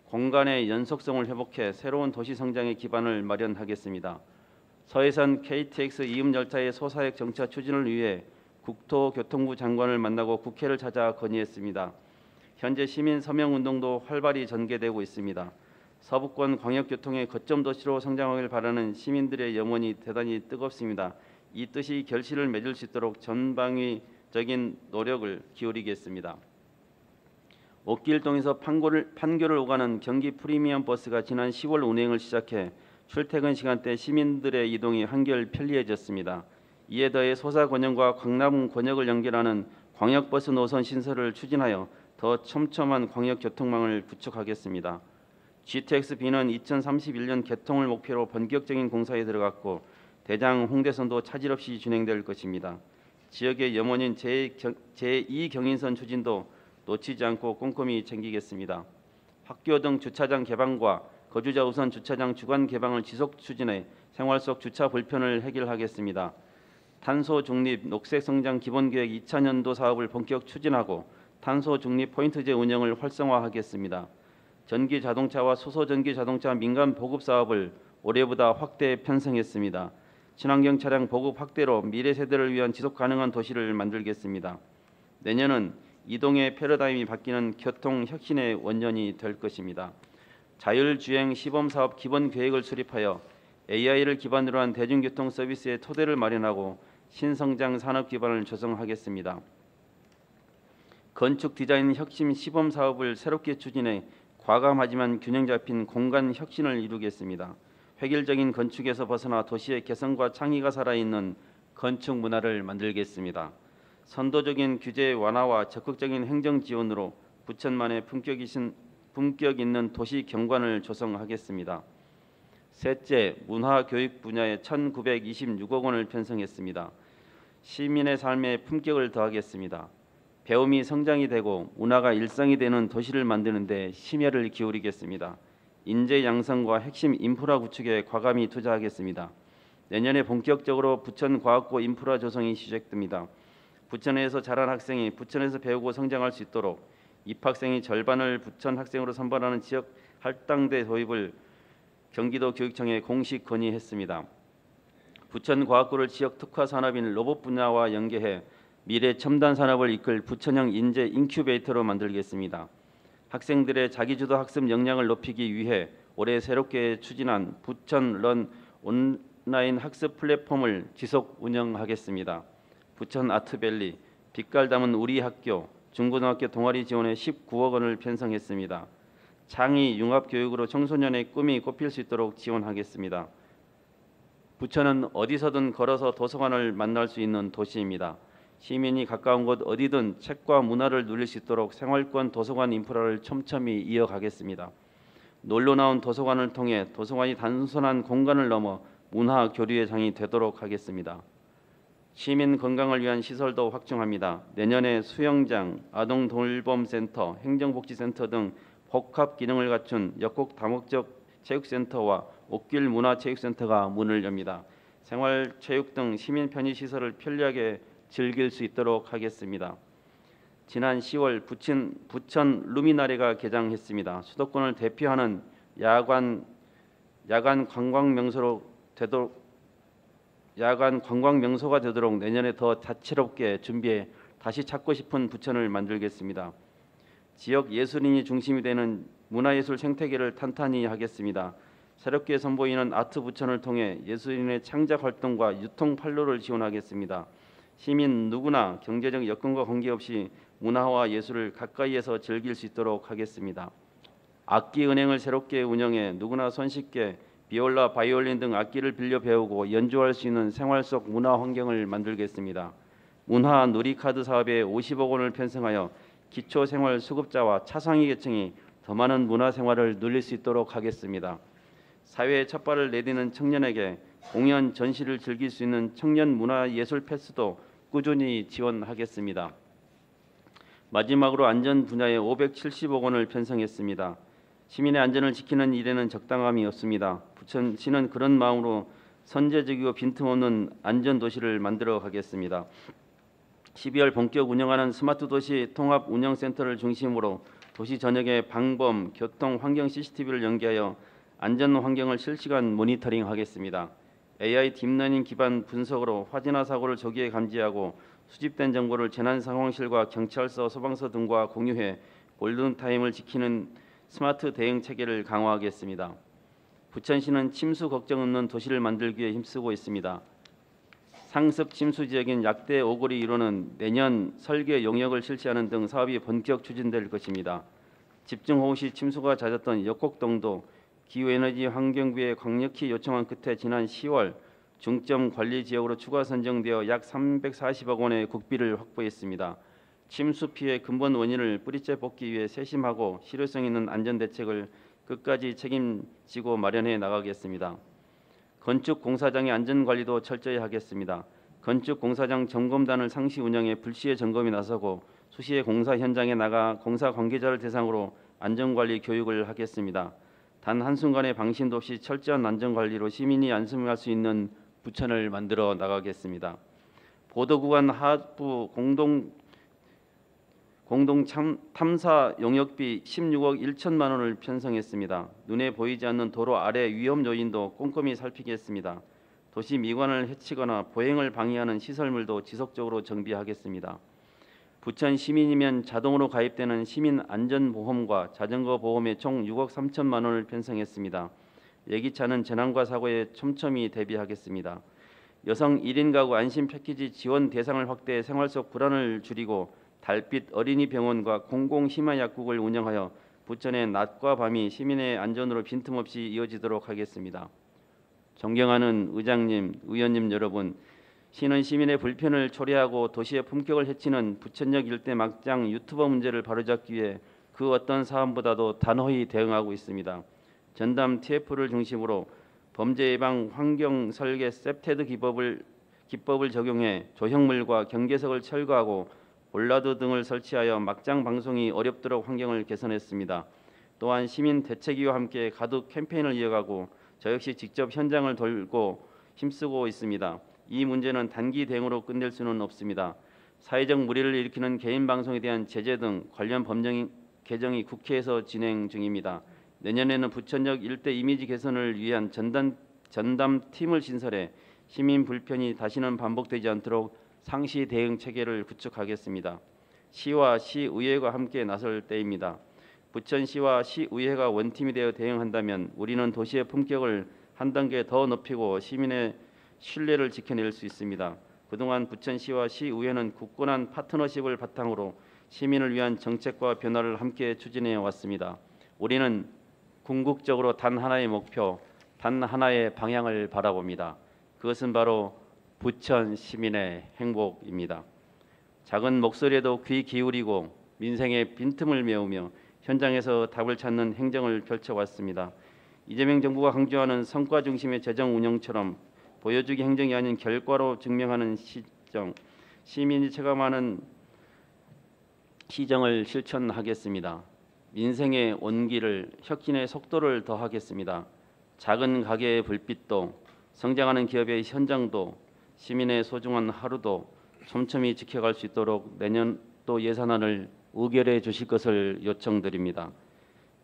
공간의 연속성을 회복해 새로운 도시 성장의 기반을 마련하겠습니다. 서해선 KTX 이음열차의 소사역 정차 추진을 위해 국토교통부 장관을 만나고 국회를 찾아 건의했습니다. 현재 시민 서명운동도 활발히 전개되고 있습니다. 서부권 광역교통의 거점 도시로 성장하길 바라는 시민들의 염원이 대단히 뜨겁습니다. 이 뜻이 결실을 맺을 수 있도록 전방위적인 노력을 기울이겠습니다. 옥길동에서 판교를 오가는 경기 프리미엄 버스가 지난 10월 운행을 시작해 출퇴근 시간대 시민들의 이동이 한결 편리해졌습니다. 이에 더해 소사권역과 광남 권역을 연결하는 광역버스 노선 신설을 추진하여 더 촘촘한 광역교통망을 구축하겠습니다. GTX-B는 2031년 개통을 목표로 본격적인 공사에 들어갔고 대장 홍대선도 차질 없이 진행될 것입니다. 지역의 염원인 제2경인선 추진도 놓치지 않고 꼼꼼히 챙기겠습니다. 학교 등 주차장 개방과 거주자 우선 주차장 주간 개방을 지속 추진해 생활 속 주차 불편을 해결하겠습니다. 탄소 중립 녹색 성장 기본계획 2000년도 사업을 본격 추진하고 탄소 중립 포인트제 운영을 활성화하겠습니다. 전기 자동차와 수소 전기 자동차 민간 보급 사업을 올해보다 확대 편성했습니다. 친환경 차량 보급 확대로 미래 세대를 위한 지속 가능한 도시를 만들겠습니다. 내년은 이동의 패러다임이 바뀌는 교통 혁신의 원년이 될 것입니다. 자율주행 시범사업 기본 계획을 수립하여 AI를 기반으로 한 대중교통 서비스의 토대를 마련하고 신성장 산업 기반을 조성하겠습니다. 건축 디자인 혁신 시범 사업을 새롭게 추진해 과감하지만 균형 잡힌 공간 혁신을 이루겠습니다. 획일적인 건축에서 벗어나 도시의 개성과 창의가 살아있는 건축 문화를 만들겠습니다. 선도적인 규제 완화와 적극적인 행정 지원으로 부천만의 품격 있는 도시 경관을 조성하겠습니다. 셋째, 문화교육 분야에 1,926억 원을 편성했습니다. 시민의 삶에 품격을 더하겠습니다. 배움이 성장이 되고 문화가 일상이 되는 도시를 만드는 데 심혈을 기울이겠습니다. 인재 양성과 핵심 인프라 구축에 과감히 투자하겠습니다. 내년에 본격적으로 부천과학고 인프라 조성이 시작됩니다. 부천에서 자란 학생이 부천에서 배우고 성장할 수 있도록 입학생이 절반을 부천 학생으로 선발하는 지역 할당제 도입을 경기도 교육청에 공식 건의했습니다. 부천과학고를 지역 특화 산업인 로봇 분야와 연계해 미래 첨단 산업을 이끌 부천형 인재 인큐베이터로 만들겠습니다. 학생들의 자기주도 학습 역량을 높이기 위해 올해 새롭게 추진한 부천런 온라인 학습 플랫폼을 지속 운영하겠습니다. 부천 아트밸리, 빛깔 담은 우리 학교, 중고등학교 동아리 지원에 19억 원을 편성했습니다. 창의 융합 교육으로 청소년의 꿈이 꽃필 수 있도록 지원하겠습니다. 부천은 어디서든 걸어서 도서관을 만날 수 있는 도시입니다. 시민이 가까운 곳 어디든 책과 문화를 누릴 수 있도록 생활권 도서관 인프라를 촘촘히 이어가겠습니다. 놀러 나온 도서관을 통해 도서관이 단순한 공간을 넘어 문화 교류의 장이 되도록 하겠습니다. 시민 건강을 위한 시설도 확충합니다. 내년에 수영장, 아동 돌봄센터, 행정복지센터 등 복합 기능을 갖춘 역곡 다목적 체육센터와 옥길 문화체육센터가 문을 엽니다. 생활체육 등 시민 편의 시설을 편리하게 즐길 수 있도록 하겠습니다. 지난 10월 부천 루미나리가 개장했습니다. 수도권을 대표하는 야간 관광 명소가 되도록 내년에 더 다채롭게 준비해 다시 찾고 싶은 부천을 만들겠습니다. 지역 예술인이 중심이 되는 문화예술 생태계를 탄탄히 하겠습니다. 새롭게 선보이는 아트 부천을 통해 예술인의 창작 활동과 유통 판로를 지원하겠습니다. 시민 누구나 경제적 여건과 관계없이 문화와 예술을 가까이에서 즐길 수 있도록 하겠습니다. 악기 은행을 새롭게 운영해 누구나 손쉽게 비올라, 바이올린 등 악기를 빌려 배우고 연주할 수 있는 생활 속 문화 환경을 만들겠습니다. 문화 누리카드 사업에 50억 원을 편성하여 기초생활 수급자와 차상위 계층이 더 많은 문화생활을 누릴 수 있도록 하겠습니다. 사회의 첫발을 내디는 청년에게 공연, 전시를 즐길 수 있는 청년 문화예술 패스도 꾸준히 지원하겠습니다. 마지막으로 안전 분야에 570억 원을 편성했습니다. 시민의 안전을 지키는 일에는 적당함이 없습니다. 부천시는 그런 마음으로 선제적이고 빈틈없는 안전도시를 만들어 가겠습니다. 12월 본격 운영하는 스마트 도시 통합 운영센터를 중심으로 도시 전역에 방범, 교통, 환경 CCTV를 연계하여 안전 환경을 실시간 모니터링하겠습니다. AI 딥러닝 기반 분석으로 화재나 사고를 조기에 감지하고 수집된 정보를 재난상황실과 경찰서, 소방서 등과 공유해 골든타임을 지키는 스마트 대응 체계를 강화하겠습니다. 부천시는 침수 걱정 없는 도시를 만들기 위해 힘쓰고 있습니다. 상습 침수 지역인 약대 오거리 1호는 내년 설계 용역을 실시하는 등 사업이 본격 추진될 것입니다. 집중호우 시 침수가 잦았던 역곡동도 기후에너지 환경부에 강력히 요청한 끝에 지난 10월 중점 관리 지역으로 추가 선정되어 약 340억 원의 국비를 확보했습니다. 침수 피해 근본 원인을 뿌리째 뽑기 위해 세심하고 실효성 있는 안전 대책을 끝까지 책임지고 마련해 나가겠습니다. 건축 공사장의 안전 관리도 철저히 하겠습니다. 건축 공사장 점검단을 상시 운영해 불시에 점검에 나서고 수시에 공사 현장에 나가 공사 관계자를 대상으로 안전 관리 교육을 하겠습니다. 단 한순간의 방심도 없이 철저한 안전 관리로 시민이 안심할 수 있는 부천을 만들어 나가겠습니다. 보도구간 하부 공동 탐사 용역비 16억 1천만 원을 편성했습니다. 눈에 보이지 않는 도로 아래 위험 요인도 꼼꼼히 살피겠습니다. 도시 미관을 해치거나 보행을 방해하는 시설물도 지속적으로 정비하겠습니다. 부천 시민이면 자동으로 가입되는 시민 안전보험과 자전거 보험에 총 6억 3천만 원을 편성했습니다. 예기치 않은 재난과 사고에 촘촘히 대비하겠습니다. 여성 1인 가구 안심 패키지 지원 대상을 확대해 생활 속 불안을 줄이고 달빛 어린이 병원과 공공 심야 약국을 운영하여 부천의 낮과 밤이 시민의 안전으로 빈틈없이 이어지도록 하겠습니다. 존경하는 의장님, 의원님 여러분, 시는 시민의 불편을 초래하고 도시의 품격을 해치는 부천역 일대 막장 유튜버 문제를 바로잡기 위해 그 어떤 사안보다도 단호히 대응하고 있습니다. 전담 TF를 중심으로 범죄 예방 환경 설계 셉테드 기법을 적용해 조형물과 경계석을 철거하고 볼라드 등을 설치하여 막장 방송이 어렵도록 환경을 개선했습니다. 또한 시민 대책위와 함께 가두 캠페인을 이어가고 저 역시 직접 현장을 돌고 힘쓰고 있습니다. 이 문제는 단기 대응으로 끝낼 수는 없습니다. 사회적 물의를 일으키는 개인 방송에 대한 제재 등 관련 법령 개정이 국회에서 진행 중입니다. 내년에는 부천역 일대 이미지 개선을 위한 전담팀을 신설해 시민 불편이 다시는 반복되지 않도록 상시 대응 체계를 구축하겠습니다. 시와 시의회가 함께 나설 때입니다. 부천시와 시의회가 원팀이 되어 대응한다면 우리는 도시의 품격을 한 단계 더 높이고 시민의 신뢰를 지켜낼 수 있습니다. 그동안 부천시와 시의회는 굳건한 파트너십을 바탕으로 시민을 위한 정책과 변화를 함께 추진해 왔습니다. 우리는 궁극적으로 단 하나의 목표, 단 하나의 방향을 바라봅니다. 그것은 바로 부천 시민의 행복입니다. 작은 목소리에도 귀 기울이고 민생의 빈틈을 메우며 현장에서 답을 찾는 행정을 펼쳐왔습니다. 이재명 정부가 강조하는 성과 중심의 재정 운영처럼 보여주기 행정이 아닌 결과로 증명하는 시정, 시민이 체감하는 시정을 실천하겠습니다. 민생의 온기를, 혁신의 속도를 더하겠습니다. 작은 가게의 불빛도, 성장하는 기업의 현장도, 시민의 소중한 하루도 촘촘히 지켜갈 수 있도록 내년도 예산안을 의결해 주실 것을 요청드립니다.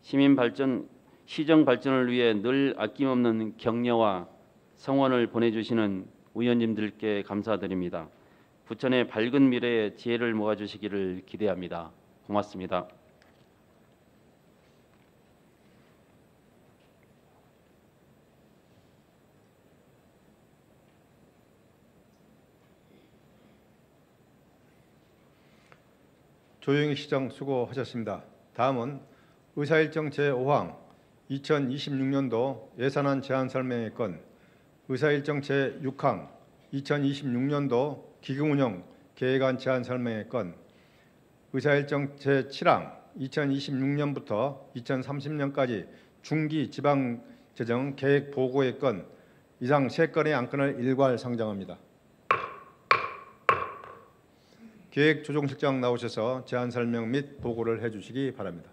시민 발전, 시정 발전을 위해 늘 아낌없는 격려와 성원을 보내주시는 의원님들께 감사드립니다. 부천의 밝은 미래에 지혜를 모아주시기를 기대합니다. 고맙습니다. 조영희 시장 수고하셨습니다. 다음은 의사일정 제5항 2026년도 예산안 제안 설명의 건, 의사일정 제6항 2026년도 기금운용 계획안 제안 설명의 건, 의사일정 제7항 2026년부터 2030년까지 중기 지방재정 계획 보고의 건, 이상 3건의 안건을 일괄 상정합니다. 기획조정실장 나오셔서 제안 설명 및 보고를 해주시기 바랍니다.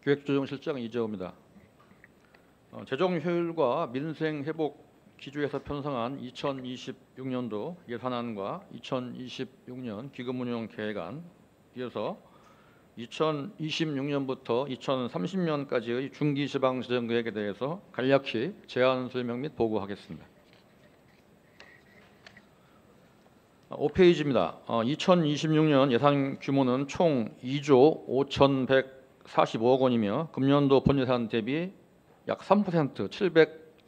기획조정실장 이재호입니다. 재정 효율과 민생 회복 기조에서 편성한 2026년도 예산안과 2026년 기금운용 계획안, 이어서 2026년부터 2030년까지의 중기지방재정계획에 대해서 간략히 제안 설명 및 보고하겠습니다. 5페이지입니다. 2026년 예산 규모는 총 2조 5,145억 원이며 금년도 본예산 대비 약 3%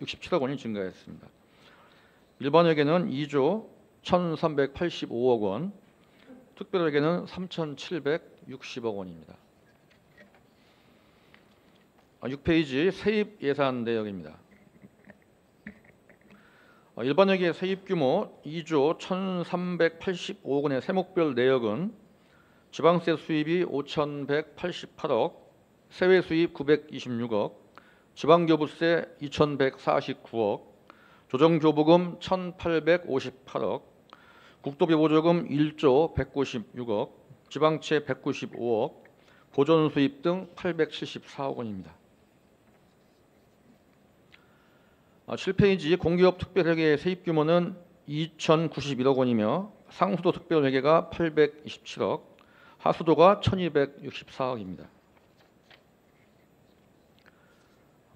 767억 원이 증가했습니다. 일반회계는 2조 1,385억 원, 특별회계는 3,760억 원입니다. 6페이지 세입 예산 내역입니다. 일반회계 세입 규모 2조 1,385억 원의 세목별 내역은 지방세 수입이 5,188억, 세외 수입 926억, 지방교부세 2,149억, 조정교부금 1,858억, 국도비보조금 1조 196억, 지방채 195억, 보존수입 등 874억 원입니다. 7페이지 공기업 특별회계 세입 규모는 2,091억 원이며 상수도 특별회계가 827억, 하수도가 1,264억입니다.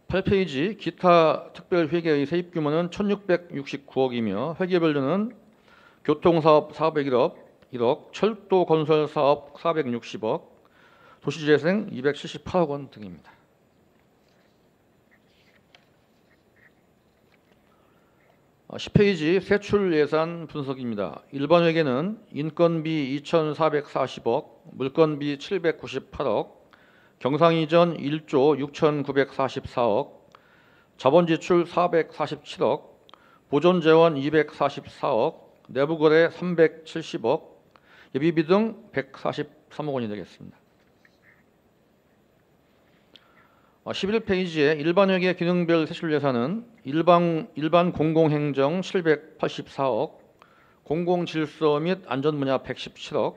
8페이지 기타 특별회계의 세입 규모는 1,669억이며 회계별로는 교통사업 401억, 철도건설사업 460억, 도시재생 278억 원 등입니다. 10페이지 세출 예산 분석입니다. 일반회계는 인건비 2,440억, 물건비 798억, 경상이전 1조 6,944억, 자본지출 447억, 보존재원 244억, 내부거래 370억, 예비비 등 143억 원이 되겠습니다. 11페이지에 일반회계 기능별 세출 예산은 일반 공공행정 784억, 공공질서 및 안전 분야 117억,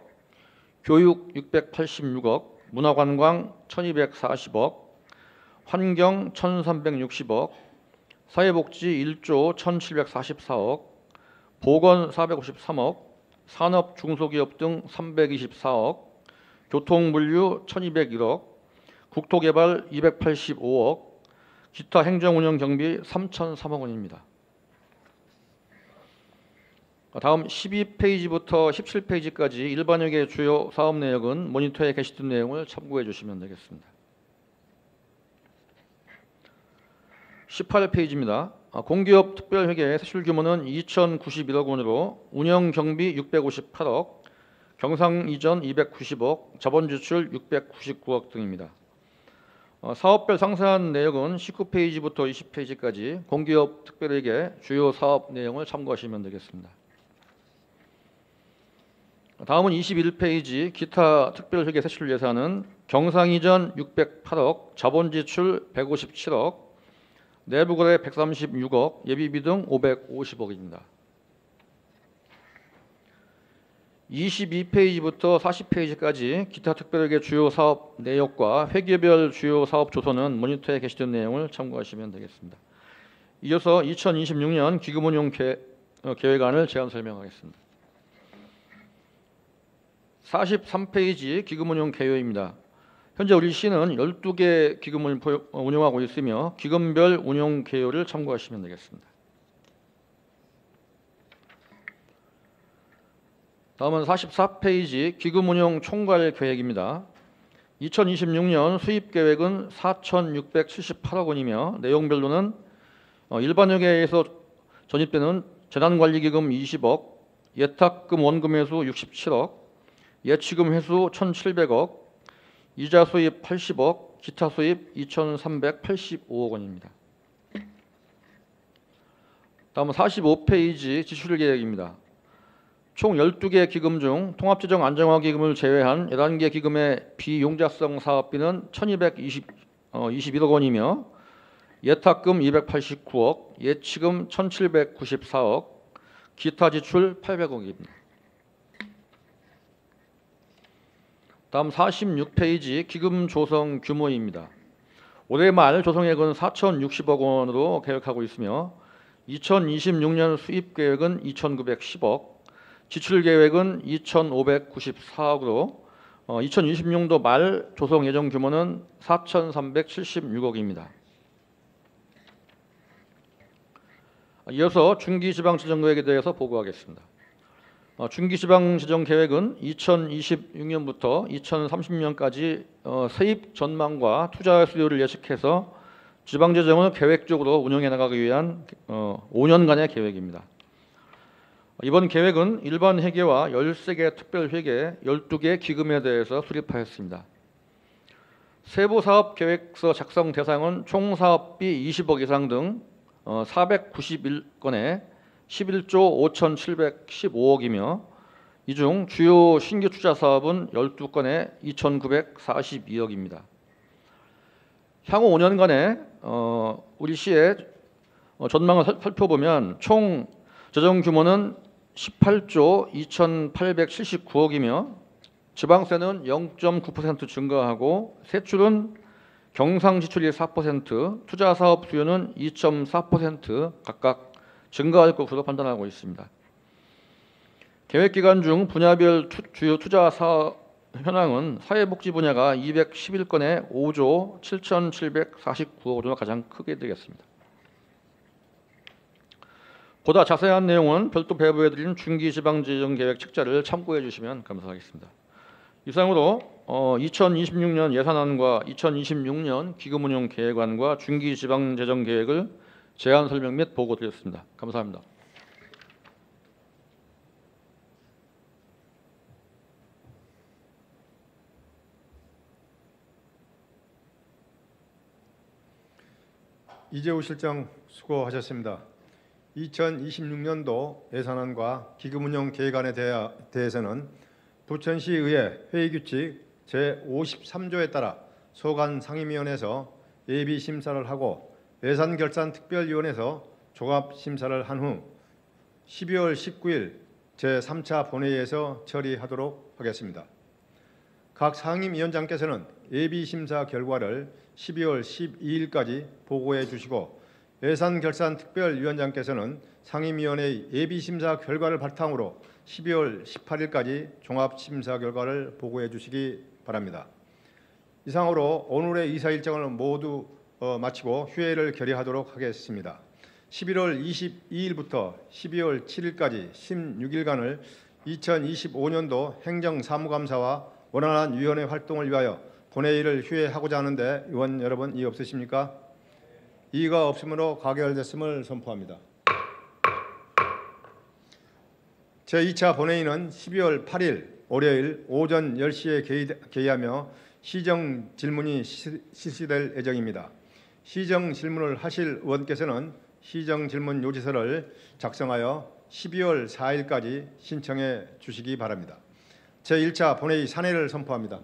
교육 686억, 문화관광 1240억, 환경 1360억, 사회복지 1조 1744억, 보건 453억, 산업 중소기업 등 324억, 교통물류 1201억, 국토개발 285억, 기타 행정운영 경비 3003억 원입니다. 다음 12페이지부터 17페이지까지 일반회계 주요 사업 내역은 모니터에 게시된 내용을 참고해 주시면 되겠습니다. 18페이지입니다. 공기업 특별회계 세출 규모는 2,091억 원으로 운영 경비 658억, 경상 이전 290억, 자본 지출 699억 등입니다. 사업별 상세한 내역은 19페이지부터 20페이지까지 공기업 특별회계 주요 사업 내용을 참고하시면 되겠습니다. 다음은 21페이지 기타 특별회계 세출 예산은 경상 이전 608억, 자본 지출 157억, 내부거래 136억, 예비비 등 550억입니다. 22페이지부터 40페이지까지 기타 특별회계 주요 사업 내역과 회계별 주요 사업 조서는 모니터에 게시된 내용을 참고하시면 되겠습니다. 이어서 2026년 기금운용 계획안을 제안 설명하겠습니다. 43페이지 기금운용 개요입니다. 현재 우리 시는 12개 기금을 운영하고 있으며 기금별 운용 개요를 참고하시면 되겠습니다. 다음은 44페이지 기금운용 총괄 계획입니다. 2026년 수입 계획은 4,678억 원이며 내용별로는 일반회계에서 전입되는 재난관리기금 20억, 예탁금 원금 회수 67억, 예치금 회수 1,700억, 이자 수입 80억, 기타 수입 2,385억 원입니다. 다음은 45페이지 지출 계획입니다. 총 12개 기금 중 통합재정 안정화 기금을 제외한 11개 기금의 비용자성 사업비는 1,221억 원이며 예탁금 289억, 예치금 1,794억, 기타 지출 800억입니다. 다음 46페이지 기금 조성 규모입니다. 올해 말 조성액은 4,060억 원으로 계획하고 있으며 2026년 수입 계획은 2,910억, 지출 계획은 2,594억으로 2026년도 말 조성 예정 규모는 4,376억입니다. 이어서 중기지방재정계획에 대해서 보고하겠습니다. 중기지방재정계획은 2026년부터 2030년까지 세입 전망과 투자 수요를 예측해서 지방재정을 계획적으로 운영해 나가기 위한 5년간의 계획입니다. 이번 계획은 일반 회계와 13개 특별회계 12개 기금에 대해서 수립하였습니다. 세부사업계획서 작성 대상은 총 사업비 20억 이상 등 491건에 11조 5,715억이며 이 중 주요 신규 투자 사업은 12건에 2,942억입니다. 향후 5년간의 우리 시의 전망을 살펴보면 총 재정 규모는 18조 2,879억이며 지방세는 0.9% 증가하고 세출은 경상 지출이 4%, 투자 사업 수요는 2.4% 각각 증가할 것으로 판단하고 있습니다. 계획 기간 중 분야별 주요 투자 사업 현황은 사회복지 분야가 211건에 5조 7,749억으로 가장 크게 되겠습니다. 보다 자세한 내용은 별도 배부해드린 중기지방재정계획 책자를 참고해 주시면 감사하겠습니다. 이상으로 2026년 예산안과 2026년 기금운용 계획안과 중기지방재정계획을 제안 설명 및 보고 드렸습니다. 감사합니다. 이재우 실장 수고하셨습니다. 2026년도 예산안과 기금운용 계획안에 대해서는 부천시의회 회의규칙 제53조에 따라 소관 상임위원회에서 예비 심사를 하고 예산결산특별위원회에서 종합 심사를 한 후 12월 19일 제3차 본회의에서 처리하도록 하겠습니다. 각 상임위원장께서는 예비 심사 결과를 12월 12일까지 보고해 주시고 예산결산특별위원장께서는 상임위원회의 예비 심사 결과를 바탕으로 12월 18일까지 종합 심사 결과를 보고해 주시기 바랍니다. 이상으로 오늘의 이사 일정을 모두 마치고 휴회를 결의하도록 하겠습니다. 11월 22일부터 12월 7일까지 16일간을 2025년도 행정사무감사와 원활한 위원회 활동을 위하여 본회의를 휴회하고자 하는데 의원 여러분 이의 없으십니까? 이의가 없으므로 가결됐음을 선포합니다. 제2차 본회의는 12월 8일 월요일 오전 10시에 개의하며 시정 질문이 실시될 예정입니다. 시정 질문을 하실 의원께서는 시정 질문 요지서를 작성하여 12월 4일까지 신청해 주시기 바랍니다. 제1차 본회의 산회를 선포합니다.